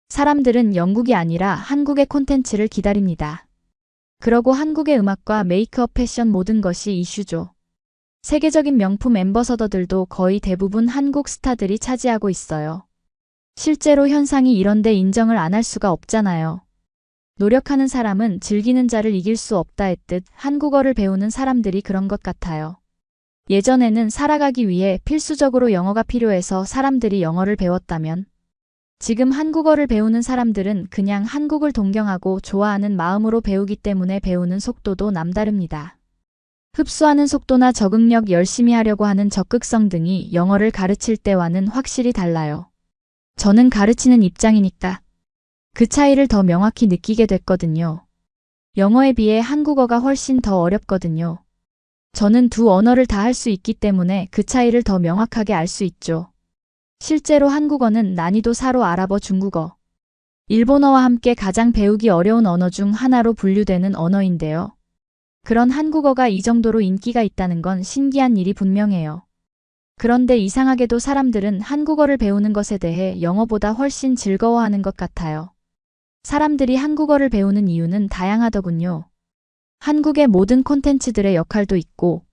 사람들은 영국이 아니라 한국의 콘텐츠를 기다립니다. 그러고 한국의 음악과 메이크업, 패션 모든 것이 이슈죠. 세계적인 명품 앰버서더들도 거의 대부분 한국 스타들이 차지하고 있어요. 실제로 현상이 이런데 인정을 안 할 수가 없잖아요. 노력하는 사람은 즐기는 자를 이길 수 없다 했듯 한국어를 배우는 사람들이 그런 것 같아요. 예전에는 살아가기 위해 필수적으로 영어가 필요해서 사람들이 영어를 배웠다면 지금 한국어를 배우는 사람들은 그냥 한국을 동경하고 좋아하는 마음으로 배우기 때문에 배우는 속도도 남다릅니다. 흡수하는 속도나 적응력, 열심히 하려고 하는 적극성 등이 영어를 가르칠 때와는 확실히 달라요. 저는 가르치는 입장이니까 그 차이를 더 명확히 느끼게 됐거든요. 영어에 비해 한국어가 훨씬 더 어렵거든요. 저는 두 언어를 다 할 수 있기 때문에 그 차이를 더 명확하게 알 수 있죠. 실제로 한국어는 난이도 4로 아랍어, 중국어, 일본어와 함께 가장 배우기 어려운 언어 중 하나로 분류되는 언어인데요. 그런 한국어가 이 정도로 인기가 있다는 건 신기한 일이 분명해요. 그런데 이상하게도 사람들은 한국어를 배우는 것에 대해 영어보다 훨씬 즐거워하는 것 같아요. 사람들이 한국어를 배우는 이유는 다양하더군요. 한국의 모든 콘텐츠들의 역할도 있고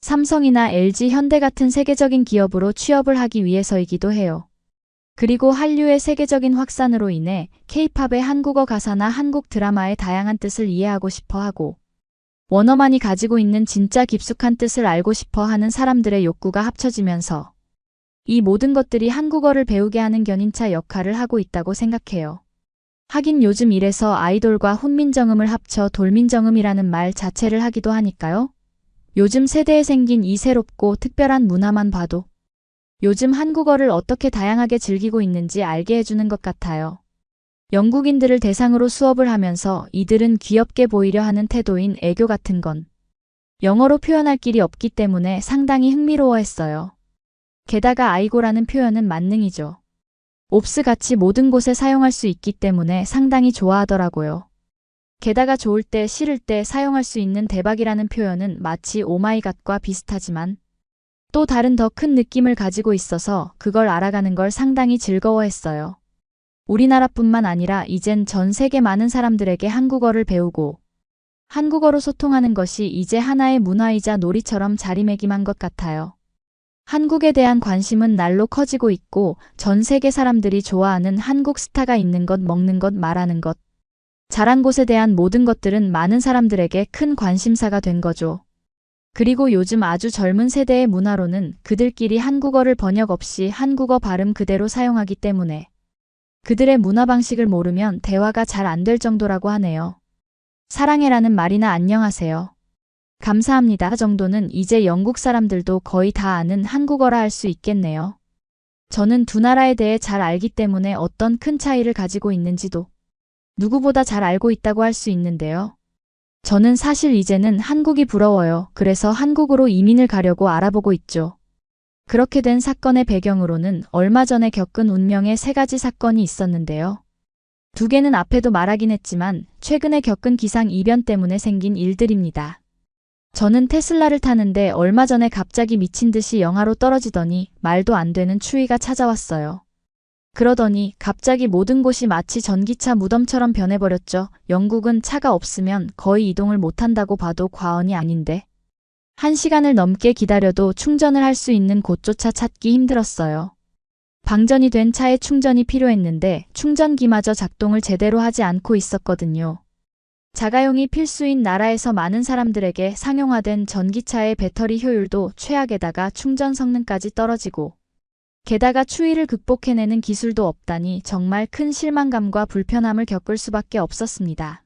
삼성이나 LG, 현대 같은 세계적인 기업으로 취업을 하기 위해서이기도 해요. 그리고 한류의 세계적인 확산으로 인해 K-팝의 한국어 가사나 한국 드라마의 다양한 뜻을 이해하고 싶어 하고 원어만이 가지고 있는 진짜 깊숙한 뜻을 알고 싶어 하는 사람들의 욕구가 합쳐지면서 이 모든 것들이 한국어를 배우게 하는 견인차 역할을 하고 있다고 생각해요. 하긴 요즘 이래서 아이돌과 훈민정음을 합쳐 돌민정음이라는 말 자체를 하기도 하니까요. 요즘 세대에 생긴 이 새롭고 특별한 문화만 봐도 요즘 한국어를 어떻게 다양하게 즐기고 있는지 알게 해주는 것 같아요. 영국인들을 대상으로 수업을 하면서 이들은 귀엽게 보이려 하는 태도인 애교 같은 건 영어로 표현할 길이 없기 때문에 상당히 흥미로워했어요. 게다가 아이고라는 표현은 만능이죠. 옵스 같이 모든 곳에 사용할 수 있기 때문에 상당히 좋아하더라고요. 게다가 좋을 때 싫을 때 사용할 수 있는 대박이라는 표현은 마치 오마이갓과 비슷하지만 또 다른 더 큰 느낌을 가지고 있어서 그걸 알아가는 걸 상당히 즐거워했어요. 우리나라뿐만 아니라 이젠 전 세계 많은 사람들에게 한국어를 배우고 한국어로 소통하는 것이 이제 하나의 문화이자 놀이처럼 자리매김한 것 같아요. 한국에 대한 관심은 날로 커지고 있고 전 세계 사람들이 좋아하는 한국 스타가 있는 것, 먹는 것, 말하는 것, 잘한 곳에 대한 모든 것들은 많은 사람들에게 큰 관심사가 된 거죠. 그리고 요즘 아주 젊은 세대의 문화로는 그들끼리 한국어를 번역 없이 한국어 발음 그대로 사용하기 때문에 그들의 문화 방식을 모르면 대화가 잘 안 될 정도라고 하네요. 사랑해라는 말이나 안녕하세요, 감사합니다 정도는 이제 영국 사람들도 거의 다 아는 한국어라 할 수 있겠네요. 저는 두 나라에 대해 잘 알기 때문에 어떤 큰 차이를 가지고 있는지도 누구보다 잘 알고 있다고 할 수 있는데요. 저는 사실 이제는 한국이 부러워요. 그래서 한국으로 이민을 가려고 알아보고 있죠. 그렇게 된 사건의 배경으로는 얼마 전에 겪은 운명의 3가지 사건이 있었는데요. 2개는 앞에도 말하긴 했지만 최근에 겪은 기상이변 때문에 생긴 일들입니다. 저는 테슬라를 타는데 얼마 전에 갑자기 미친 듯이 영하로 떨어지더니 말도 안 되는 추위가 찾아왔어요. 그러더니 갑자기 모든 곳이 마치 전기차 무덤처럼 변해버렸죠. 영국은 차가 없으면 거의 이동을 못한다고 봐도 과언이 아닌데 1시간을 넘게 기다려도 충전을 할 수 있는 곳조차 찾기 힘들었어요. 방전이 된 차에 충전이 필요했는데 충전기마저 작동을 제대로 하지 않고 있었거든요. 자가용이 필수인 나라에서 많은 사람들에게 상용화된 전기차의 배터리 효율도 최악에다가 충전 성능까지 떨어지고 게다가 추위를 극복해내는 기술도 없다니 정말 큰 실망감과 불편함을 겪을 수밖에 없었습니다.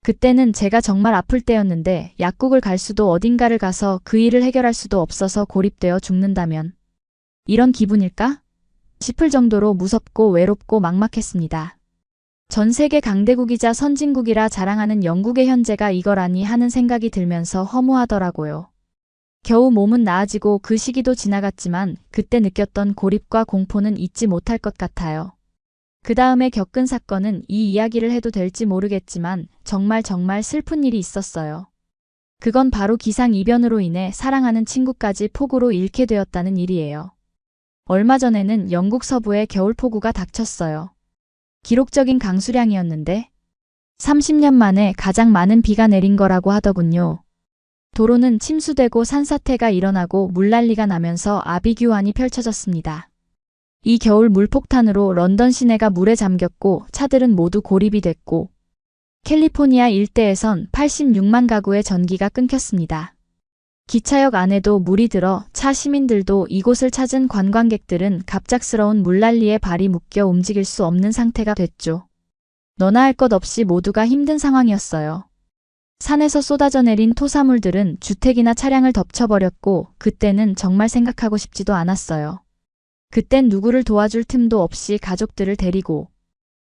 그때는 제가 정말 아플 때였는데 약국을 갈 수도 어딘가를 가서 그 일을 해결할 수도 없어서 고립되어 죽는다면 이런 기분일까? 싶을 정도로 무섭고 외롭고 막막했습니다. 전 세계 강대국이자 선진국이라 자랑하는 영국의 현재가 이거라니 하는 생각이 들면서 허무하더라고요. 겨우 몸은 나아지고 그 시기도 지나갔지만 그때 느꼈던 고립과 공포는 잊지 못할 것 같아요. 그 다음에 겪은 사건은 이 이야기를 해도 될지 모르겠지만 정말 슬픈 일이 있었어요. 그건 바로 기상이변으로 인해 사랑하는 친구까지 폭우로 잃게 되었다는 일이에요. 얼마 전에는 영국 서부에 겨울폭우가 닥쳤어요. 기록적인 강수량이었는데 30년 만에 가장 많은 비가 내린 거라고 하더군요. 도로는 침수되고 산사태가 일어나고 물난리가 나면서 아비규환이 펼쳐졌습니다. 이 겨울 물폭탄으로 런던 시내가 물에 잠겼고 차들은 모두 고립이 됐고 캘리포니아 일대에선 86만 가구의 전기가 끊겼습니다. 기차역 안에도 물이 들어 차 시민들도 이곳을 찾은 관광객들은 갑작스러운 물난리에 발이 묶여 움직일 수 없는 상태가 됐죠. 너나 할 것 없이 모두가 힘든 상황이었어요. 산에서 쏟아져 내린 토사물들은 주택이나 차량을 덮쳐버렸고 그때는 정말 생각하고 싶지도 않았어요. 그땐 누구를 도와줄 틈도 없이 가족들을 데리고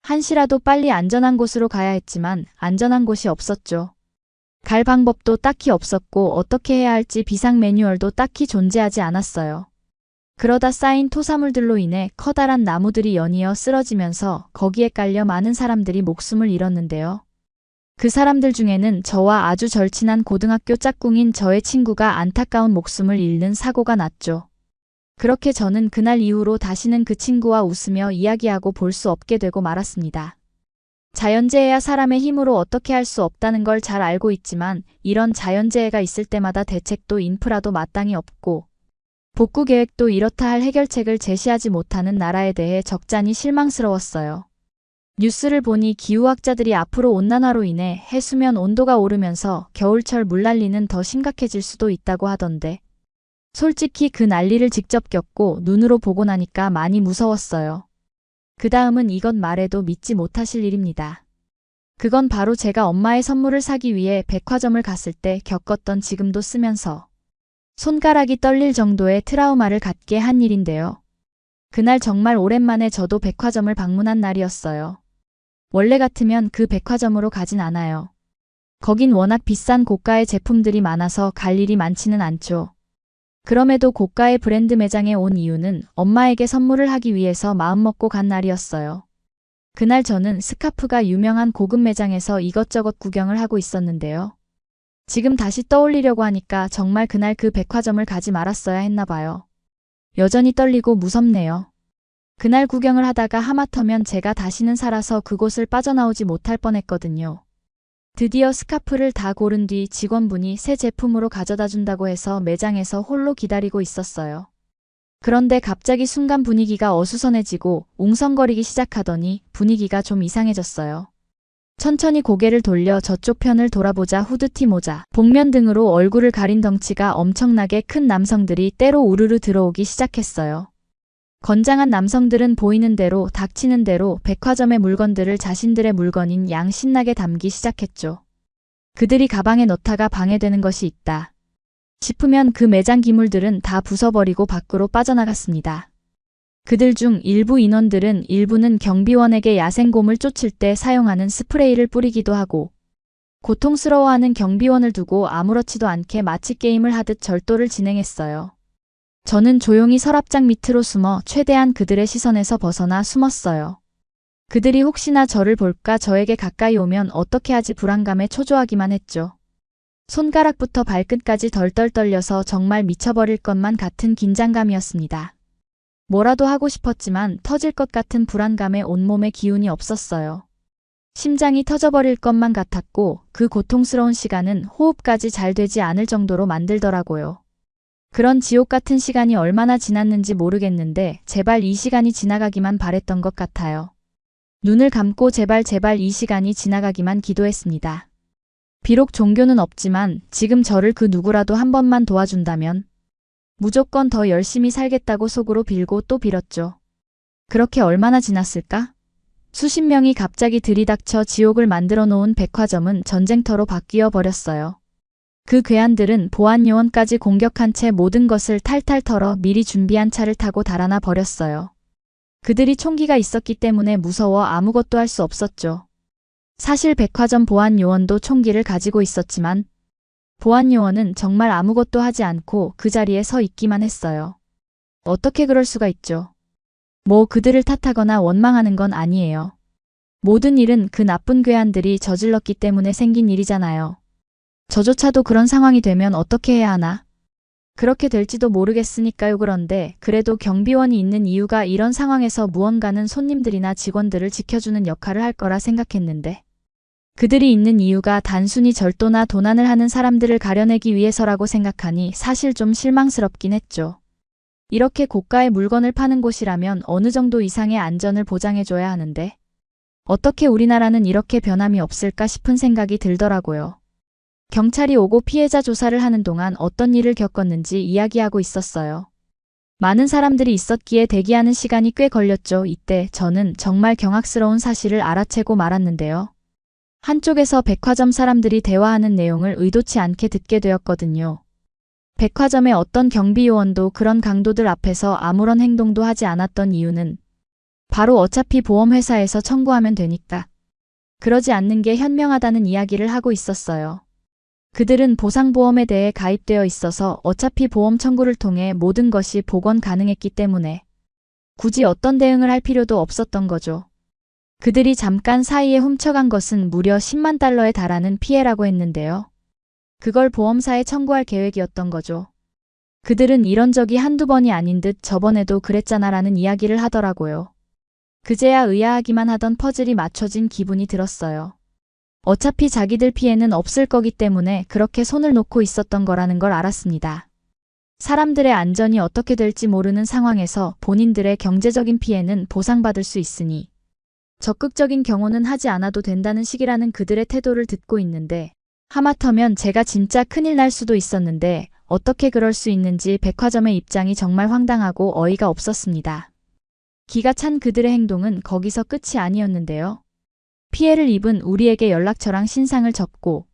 한시라도 빨리 안전한 곳으로 가야 했지만 안전한 곳이 없었죠. 갈 방법도 딱히 없었고 어떻게 해야 할지 비상 매뉴얼도 딱히 존재하지 않았어요. 그러다 쌓인 토사물들로 인해 커다란 나무들이 연이어 쓰러지면서 거기에 깔려 많은 사람들이 목숨을 잃었는데요. 그 사람들 중에는 저와 아주 절친한 고등학교 짝꿍인 저의 친구가 안타까운 목숨을 잃는 사고가 났죠. 그렇게 저는 그날 이후로 다시는 그 친구와 웃으며 이야기하고 볼 수 없게 되고 말았습니다. 자연재해야 사람의 힘으로 어떻게 할 수 없다는 걸 잘 알고 있지만 이런 자연재해가 있을 때마다 대책도 인프라도 마땅히 없고 복구 계획도 이렇다 할 해결책을 제시하지 못하는 나라에 대해 적잖이 실망스러웠어요. 뉴스를 보니 기후학자들이 앞으로 온난화로 인해 해수면 온도가 오르면서 겨울철 물난리는 더 심각해질 수도 있다고 하던데 솔직히 그 난리를 직접 겪고 눈으로 보고 나니까 많이 무서웠어요. 그 다음은 이것 말해도 믿지 못하실 일입니다. 그건 바로 제가 엄마의 선물을 사기 위해 백화점을 갔을 때 겪었던 지금도 쓰면서 손가락이 떨릴 정도의 트라우마를 갖게 한 일인데요. 그날 정말 오랜만에 저도 백화점을 방문한 날이었어요. 원래 같으면 그 백화점으로 가진 않아요. 거긴 워낙 비싼 고가의 제품들이 많아서 갈 일이 많지는 않죠. 그럼에도 고가의 브랜드 매장에 온 이유는 엄마에게 선물을 하기 위해서 마음먹고 간 날이었어요. 그날 저는 스카프가 유명한 고급 매장에서 이것저것 구경을 하고 있었는데요. 지금 다시 떠올리려고 하니까 정말 그날 그 백화점을 가지 말았어야 했나 봐요. 여전히 떨리고 무섭네요. 그날 구경을 하다가 하마터면 제가 다시는 살아서 그곳을 빠져나오지 못할 뻔했거든요. 드디어 스카프를 다 고른 뒤 직원분이 새 제품으로 가져다 준다고 해서 매장에서 홀로 기다리고 있었어요. 그런데 갑자기 순간 분위기가 어수선해지고 웅성거리기 시작하더니 분위기가 좀 이상해졌어요. 천천히 고개를 돌려 저쪽 편을 돌아보자 후드티 모자, 복면 등으로 얼굴을 가린 덩치가 엄청나게 큰 남성들이 때로 우르르 들어오기 시작했어요. 건장한 남성들은 보이는 대로 닥치는 대로 백화점의 물건들을 자신들의 물건인 양 신나게 담기 시작했죠. 그들이 가방에 넣다가 방해되는 것이 있다 싶으면 그 매장 기물들은 다 부숴버리고 밖으로 빠져나갔습니다. 그들 중 일부 인원들은 일부는 경비원에게 야생곰을 쫓을 때 사용하는 스프레이를 뿌리기도 하고 고통스러워하는 경비원을 두고 아무렇지도 않게 마치 게임을 하듯 절도를 진행했어요. 저는 조용히 서랍장 밑으로 숨어 최대한 그들의 시선에서 벗어나 숨었어요. 그들이 혹시나 저를 볼까 저에게 가까이 오면 어떻게 하지 불안감에 초조하기만 했죠. 손가락부터 발끝까지 덜덜 떨려서 정말 미쳐버릴 것만 같은 긴장감이었습니다. 뭐라도 하고 싶었지만 터질 것 같은 불안감에 온몸에 기운이 없었어요. 심장이 터져버릴 것만 같았고 그 고통스러운 시간은 호흡까지 잘 되지 않을 정도로 만들더라고요. 그런 지옥 같은 시간이 얼마나 지났는지 모르겠는데 제발 이 시간이 지나가기만 바랬던 것 같아요. 눈을 감고 제발 이 시간이 지나가기만 기도했습니다. 비록 종교는 없지만 지금 저를 그 누구라도 한 번만 도와준다면 무조건 더 열심히 살겠다고 속으로 빌고 또 빌었죠. 그렇게 얼마나 지났을까? 수십 명이 갑자기 들이닥쳐 지옥을 만들어 놓은 백화점은 전쟁터로 바뀌어 버렸어요. 그 괴한들은 보안 요원까지 공격한 채 모든 것을 탈탈 털어 미리 준비한 차를 타고 달아나 버렸어요. 그들이 총기가 있었기 때문에 무서워 아무것도 할 수 없었죠. 사실 백화점 보안 요원도 총기를 가지고 있었지만 보안 요원은 정말 아무것도 하지 않고 그 자리에 서 있기만 했어요. 어떻게 그럴 수가 있죠? 뭐 그들을 탓하거나 원망하는 건 아니에요. 모든 일은 그 나쁜 괴한들이 저질렀기 때문에 생긴 일이잖아요. 저조차도 그런 상황이 되면 어떻게 해야 하나? 그렇게 될지도 모르겠으니까요. 그런데 그래도 경비원이 있는 이유가 이런 상황에서 무언가는 손님들이나 직원들을 지켜주는 역할을 할 거라 생각했는데 그들이 있는 이유가 단순히 절도나 도난을 하는 사람들을 가려내기 위해서라고 생각하니 사실 좀 실망스럽긴 했죠. 이렇게 고가의 물건을 파는 곳이라면 어느 정도 이상의 안전을 보장해줘야 하는데 어떻게 우리나라는 이렇게 변함이 없을까 싶은 생각이 들더라고요. 경찰이 오고 피해자 조사를 하는 동안 어떤 일을 겪었는지 이야기하고 있었어요. 많은 사람들이 있었기에 대기하는 시간이 꽤 걸렸죠. 이때 저는 정말 경악스러운 사실을 알아채고 말았는데요. 한쪽에서 백화점 사람들이 대화하는 내용을 의도치 않게 듣게 되었거든요. 백화점의 어떤 경비요원도 그런 강도들 앞에서 아무런 행동도 하지 않았던 이유는 바로 어차피 보험회사에서 청구하면 되니까. 그러지 않는 게 현명하다는 이야기를 하고 있었어요. 그들은 보상보험에 대해 가입되어 있어서 어차피 보험 청구를 통해 모든 것이 복원 가능했기 때문에 굳이 어떤 대응을 할 필요도 없었던 거죠. 그들이 잠깐 사이에 훔쳐간 것은 무려 10만 달러에 달하는 피해라고 했는데요. 그걸 보험사에 청구할 계획이었던 거죠. 그들은 이런 적이 한두 번이 아닌 듯 저번에도 그랬잖아라는 이야기를 하더라고요. 그제야 의아하기만 하던 퍼즐이 맞춰진 기분이 들었어요. 어차피 자기들 피해는 없을 거기 때문에 그렇게 손을 놓고 있었던 거라는 걸 알았습니다. 사람들의 안전이 어떻게 될지 모르는 상황에서 본인들의 경제적인 피해는 보상받을 수 있으니 적극적인 경호는 하지 않아도 된다는 식이라는 그들의 태도를 듣고 있는데 하마터면 제가 진짜 큰일 날 수도 있었는데 어떻게 그럴 수 있는지 백화점의 입장이 정말 황당하고 어이가 없었습니다. 기가 찬 그들의 행동은 거기서 끝이 아니었는데요. 피해를 입은 우리에게 연락처랑 신상을 접고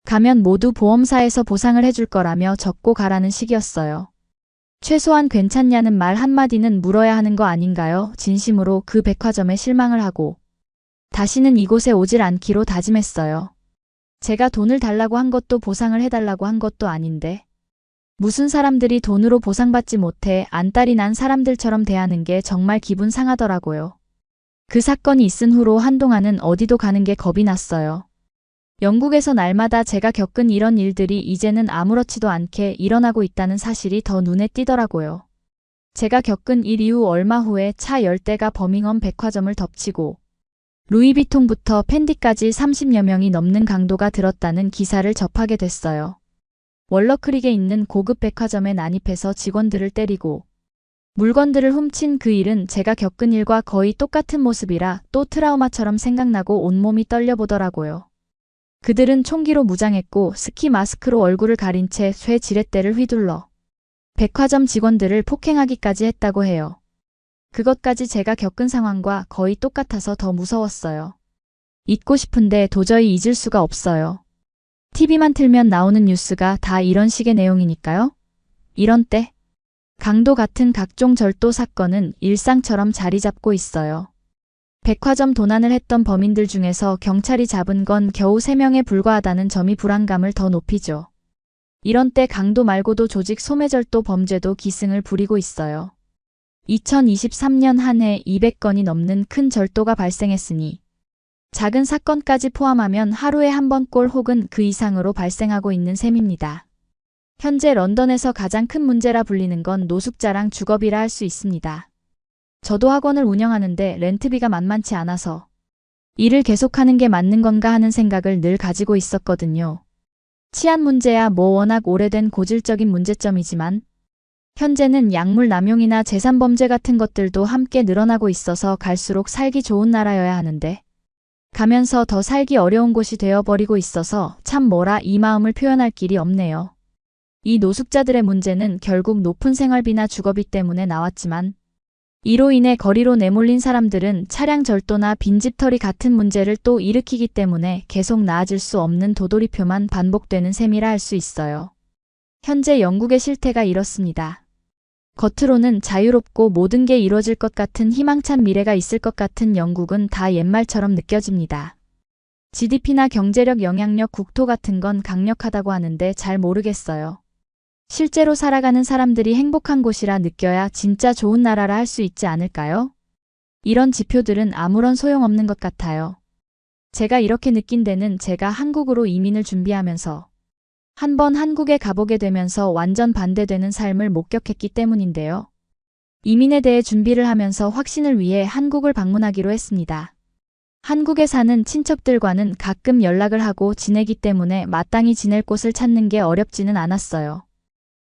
가면 모두 보험사에서 보상을 해줄 거라며 접고 가라는 식이었어요. 최소한 괜찮냐는 말 한마디는 물어야 하는 거 아닌가요? 진심으로 그 백화점에 실망을 하고 다시는 이곳에 오질 않기로 다짐했어요. 제가 돈을 달라고 한 것도 보상을 해달라고 한 것도 아닌데 무슨 사람들이 돈으로 보상받지 못해 안달이 난 사람들처럼 대하는 게 정말 기분 상하더라고요. 그 사건이 있은 후로 한동안은 어디도 가는 게 겁이 났어요. 영국에서 날마다 제가 겪은 이런 일들이 이제는 아무렇지도 않게 일어나고 있다는 사실이 더 눈에 띄더라고요. 제가 겪은 일 이후 얼마 후에 차 10대가 버밍엄 백화점을 덮치고 루이비통부터 팬디까지 30여 명이 넘는 강도가 들었다는 기사를 접하게 됐어요. 월러크릭에 있는 고급 백화점에 난입해서 직원들을 때리고 물건들을 훔친 그 일은 제가 겪은 일과 거의 똑같은 모습이라 또 트라우마처럼 생각나고 온몸이 떨려보더라고요. 그들은 총기로 무장했고 스키 마스크로 얼굴을 가린 채 쇠 지렛대를 휘둘러 백화점 직원들을 폭행하기까지 했다고 해요. 그것까지 제가 겪은 상황과 거의 똑같아서 더 무서웠어요. 잊고 싶은데 도저히 잊을 수가 없어요. TV만 틀면 나오는 뉴스가 다 이런 식의 내용이니까요. 이런 때 강도 같은 각종 절도 사건은 일상처럼 자리 잡고 있어요. 백화점 도난을 했던 범인들 중에서 경찰이 잡은 건 겨우 3명에 불과하다는 점이 불안감을 더 높이죠. 이런 때 강도 말고도 조직 소매절도 범죄도 기승을 부리고 있어요. 2023년 한 해 200건이 넘는 큰 절도가 발생했으니 작은 사건까지 포함하면 하루에 한 번꼴 혹은 그 이상으로 발생하고 있는 셈입니다. 현재 런던에서 가장 큰 문제라 불리는 건 노숙자랑 주거비라 할 수 있습니다. 저도 학원을 운영하는데 렌트비가 만만치 않아서 일을 계속하는 게 맞는 건가 하는 생각을 늘 가지고 있었거든요. 치안 문제야 뭐 워낙 오래된 고질적인 문제점이지만 현재는 약물 남용이나 재산범죄 같은 것들도 함께 늘어나고 있어서 갈수록 살기 좋은 나라여야 하는데 가면서 더 살기 어려운 곳이 되어버리고 있어서 참 뭐라 이 마음을 표현할 길이 없네요. 이 노숙자들의 문제는 결국 높은 생활비나 주거비 때문에 나왔지만 이로 인해 거리로 내몰린 사람들은 차량 절도나 빈집털이 같은 문제를 또 일으키기 때문에 계속 나아질 수 없는 도돌이표만 반복되는 셈이라 할 수 있어요. 현재 영국의 실태가 이렇습니다. 겉으로는 자유롭고 모든 게 이루어질 것 같은 희망찬 미래가 있을 것 같은 영국은 다 옛말처럼 느껴집니다. GDP나 경제력, 영향력, 국토 같은 건 강력하다고 하는데 잘 모르겠어요. 실제로 살아가는 사람들이 행복한 곳이라 느껴야 진짜 좋은 나라라 할 수 있지 않을까요? 이런 지표들은 아무런 소용없는 것 같아요. 제가 이렇게 느낀 데는 제가 한국으로 이민을 준비하면서 한번 한국에 가보게 되면서 완전 반대되는 삶을 목격했기 때문인데요. 이민에 대해 준비를 하면서 확신을 위해 한국을 방문하기로 했습니다. 한국에 사는 친척들과는 가끔 연락을 하고 지내기 때문에 마땅히 지낼 곳을 찾는 게 어렵지는 않았어요.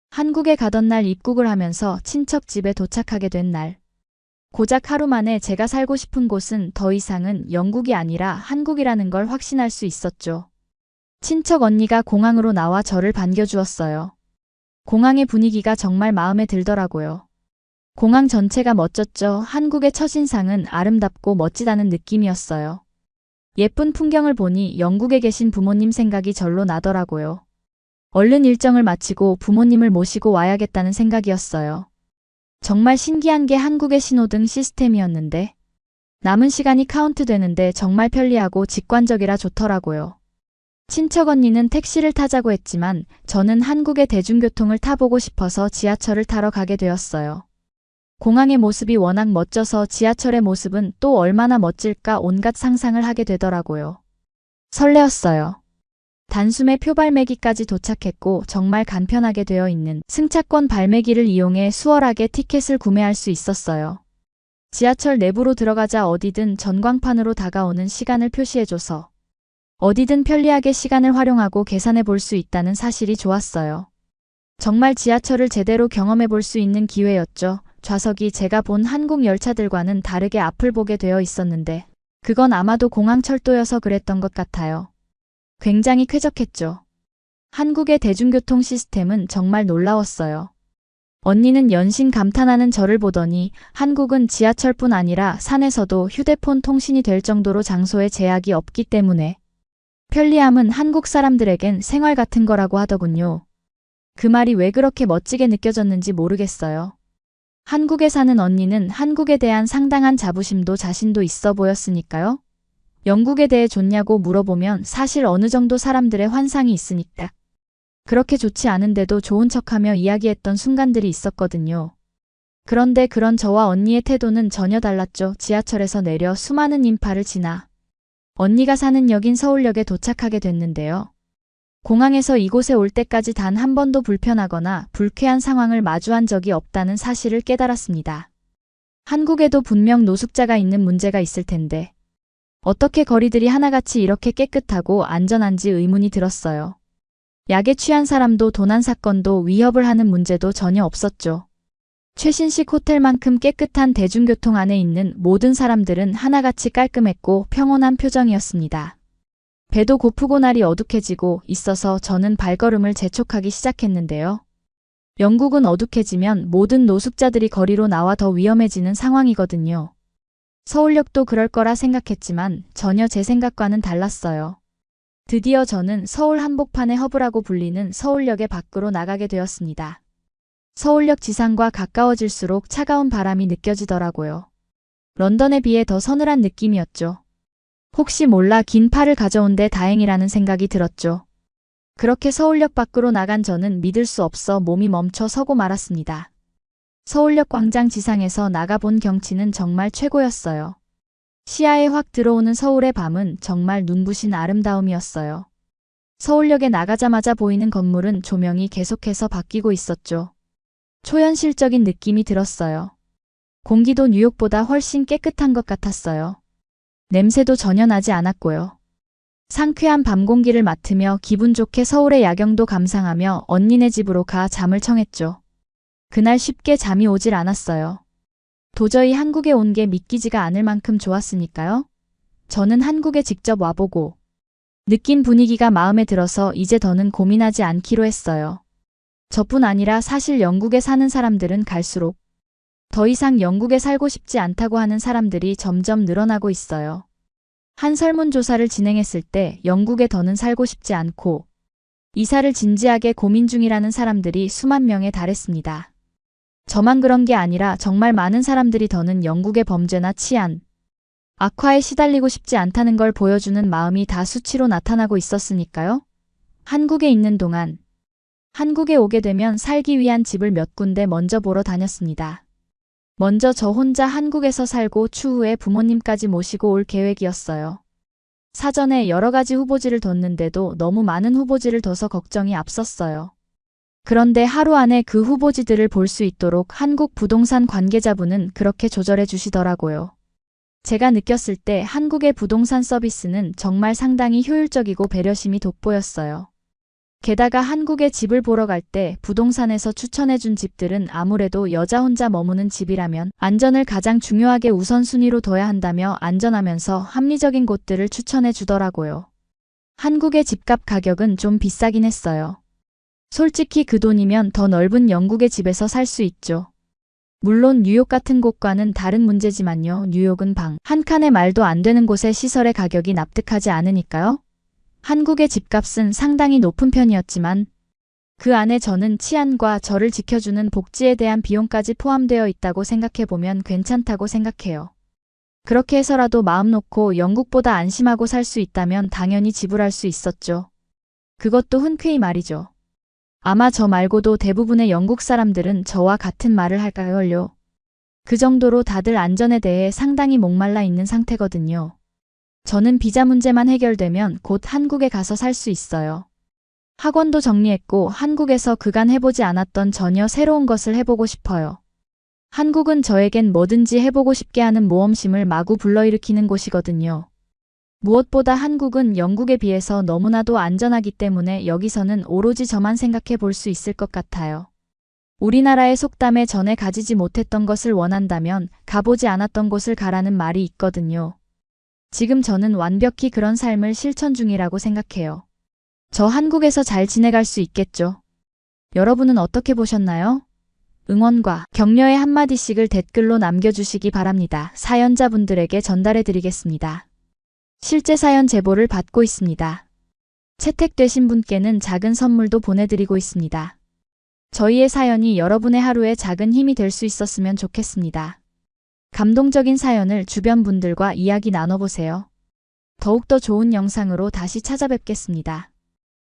한국에 가던 날 입국을 하면서 친척 집에 도착하게 된 날. 고작 하루 만에 제가 살고 싶은 곳은 더 이상은 영국이 아니라 한국이라는 걸 확신할 수 있었죠. 친척 언니가 공항으로 나와 저를 반겨주었어요. 공항의 분위기가 정말 마음에 들더라고요. 공항 전체가 멋졌죠. 한국의 첫인상은 아름답고 멋지다는 느낌이었어요. 예쁜 풍경을 보니 영국에 계신 부모님 생각이 절로 나더라고요. 얼른 일정을 마치고 부모님을 모시고 와야겠다는 생각이었어요. 정말 신기한 게 한국의 신호등 시스템이었는데 남은 시간이 카운트 되는데 정말 편리하고 직관적이라 좋더라고요. 친척 언니는 택시를 타자고 했지만 저는 한국의 대중교통을 타보고 싶어서 지하철을 타러 가게 되었어요. 공항의 모습이 워낙 멋져서 지하철의 모습은 또 얼마나 멋질까 온갖 상상을 하게 되더라고요. 설레었어요. 단숨에 표 발매기까지 도착했고 정말 간편하게 되어 있는 승차권 발매기를 이용해 수월하게 티켓을 구매할 수 있었어요. 지하철 내부로 들어가자 어디든 전광판으로 다가오는 시간을 표시해줘서 어디든 편리하게 시간을 활용하고 계산해 볼 수 있다는 사실이 좋았어요. 정말 지하철을 제대로 경험해 볼 수 있는 기회였죠. 좌석이 제가 본 한국 열차들과는 다르게 앞을 보게 되어 있었는데 그건 아마도 공항철도여서 그랬던 것 같아요. 굉장히 쾌적했죠. 한국의 대중교통 시스템은 정말 놀라웠어요. 언니는 연신 감탄하는 저를 보더니 한국은 지하철뿐 아니라 산에서도 휴대폰 통신이 될 정도로 장소에 제약이 없기 때문에 편리함은 한국 사람들에겐 생활 같은 거라고 하더군요. 그 말이 왜 그렇게 멋지게 느껴졌는지 모르겠어요. 한국에 사는 언니는 한국에 대한 상당한 자부심도 자신도 있어 보였으니까요. 영국에 대해 좋냐고 물어보면 사실 어느 정도 사람들의 환상이 있으니까. 그렇게 좋지 않은데도 좋은 척하며 이야기했던 순간들이 있었거든요. 그런데 그런 저와 언니의 태도는 전혀 달랐죠. 지하철에서 내려 수많은 인파를 지나 언니가 사는 역인 서울역에 도착하게 됐는데요. 공항에서 이곳에 올 때까지 단 한 번도 불편하거나 불쾌한 상황을 마주한 적이 없다는 사실을 깨달았습니다. 한국에도 분명 노숙자가 있는 문제가 있을 텐데 어떻게 거리들이 하나같이 이렇게 깨끗하고 안전한지 의문이 들었어요. 약에 취한 사람도 도난 사건도 위협을 하는 문제도 전혀 없었죠. 최신식 호텔만큼 깨끗한 대중교통 안에 있는 모든 사람들은 하나같이 깔끔했고 평온한 표정이었습니다. 배도 고프고 날이 어둑해지고 있어서 저는 발걸음을 재촉하기 시작했는데요. 영국은 어둑해지면 모든 노숙자들이 거리로 나와 더 위험해지는 상황이거든요. 서울역도 그럴 거라 생각했지만 전혀 제 생각과는 달랐어요. 드디어 저는 서울 한복판의 허브라고 불리는 서울역의 밖으로 나가게 되었습니다. 서울역 지상과 가까워질수록 차가운 바람이 느껴지더라고요. 런던에 비해 더 서늘한 느낌이었죠. 혹시 몰라 긴 팔을 가져온데 다행이라는 생각이 들었죠. 그렇게 서울역 밖으로 나간 저는 믿을 수 없어 몸이 멈춰 서고 말았습니다. 서울역 광장 지상에서 나가본 경치는 정말 최고였어요. 시야에 확 들어오는 서울의 밤은 정말 눈부신 아름다움이었어요. 서울역에 나가자마자 보이는 건물은 조명이 계속해서 바뀌고 있었죠. 초현실적인 느낌이 들었어요. 공기도 뉴욕보다 훨씬 깨끗한 것 같았어요. 냄새도 전혀 나지 않았고요. 상쾌한 밤 공기를 맡으며 기분 좋게 서울의 야경도 감상하며 언니네 집으로 가 잠을 청했죠. 그날 쉽게 잠이 오질 않았어요. 도저히 한국에 온 게 믿기지가 않을 만큼 좋았으니까요. 저는 한국에 직접 와보고 느낀 분위기가 마음에 들어서 이제 더는 고민하지 않기로 했어요. 저뿐 아니라 사실 영국에 사는 사람들은 갈수록 더 이상 영국에 살고 싶지 않다고 하는 사람들이 점점 늘어나고 있어요. 한 설문조사를 진행했을 때 영국에 더는 살고 싶지 않고 이사를 진지하게 고민 중이라는 사람들이 수만 명에 달했습니다. 저만 그런 게 아니라 정말 많은 사람들이 더는 영국의 범죄나 치안, 악화에 시달리고 싶지 않다는 걸 보여주는 마음이 다 수치로 나타나고 있었으니까요. 한국에 있는 동안 한국에 오게 되면 살기 위한 집을 몇 군데 먼저 보러 다녔습니다. 먼저 저 혼자 한국에서 살고 추후에 부모님까지 모시고 올 계획이었어요. 사전에 여러 가지 후보지를 뒀는데도 너무 많은 후보지를 둬서 걱정이 앞섰어요. 그런데 하루 안에 그 후보지들을 볼 수 있도록 한국 부동산 관계자분은 그렇게 조절해 주시더라고요. 제가 느꼈을 때 한국의 부동산 서비스는 정말 상당히 효율적이고 배려심이 돋보였어요. 게다가 한국에 집을 보러 갈 때 부동산에서 추천해준 집들은 아무래도 여자 혼자 머무는 집이라면 안전을 가장 중요하게 우선순위로 둬야 한다며 안전하면서 합리적인 곳들을 추천해 주더라고요. 한국의 집값 가격은 좀 비싸긴 했어요. 솔직히 그 돈이면 더 넓은 영국의 집에서 살 수 있죠. 물론 뉴욕 같은 곳과는 다른 문제지만요. 뉴욕은 방 한 칸에 말도 안 되는 곳의 시설의 가격이 납득하지 않으니까요. 한국의 집값은 상당히 높은 편이었지만 그 안에 저는 치안과 저를 지켜주는 복지에 대한 비용까지 포함되어 있다고 생각해보면 괜찮다고 생각해요. 그렇게 해서라도 마음 놓고 영국보다 안심하고 살 수 있다면 당연히 지불할 수 있었죠. 그것도 흔쾌히 말이죠. 아마 저 말고도 대부분의 영국 사람들은 저와 같은 말을 할걸요. 그 정도로 다들 안전에 대해 상당히 목말라 있는 상태거든요. 저는 비자 문제만 해결되면 곧 한국에 가서 살 수 있어요. 학원도 정리했고 한국에서 그간 해보지 않았던 전혀 새로운 것을 해보고 싶어요. 한국은 저에겐 뭐든지 해보고 싶게 하는 모험심을 마구 불러일으키는 곳이거든요. 무엇보다 한국은 영국에 비해서 너무나도 안전하기 때문에 여기서는 오로지 저만 생각해 볼 수 있을 것 같아요. 우리나라의 속담에 전에 가지지 못했던 것을 원한다면 가보지 않았던 곳을 가라는 말이 있거든요. 지금 저는 완벽히 그런 삶을 실천 중이라고 생각해요. 저 한국에서 잘 지내갈 수 있겠죠? 여러분은 어떻게 보셨나요? 응원과 격려의 한마디씩을 댓글로 남겨주시기 바랍니다. 사연자분들에게 전달해 드리겠습니다. 실제 사연 제보를 받고 있습니다. 채택되신 분께는 작은 선물도 보내드리고 있습니다. 저희의 사연이 여러분의 하루에 작은 힘이 될 수 있었으면 좋겠습니다. 감동적인 사연을 주변 분들과 이야기 나눠보세요. 더욱더 좋은 영상으로 다시 찾아뵙겠습니다.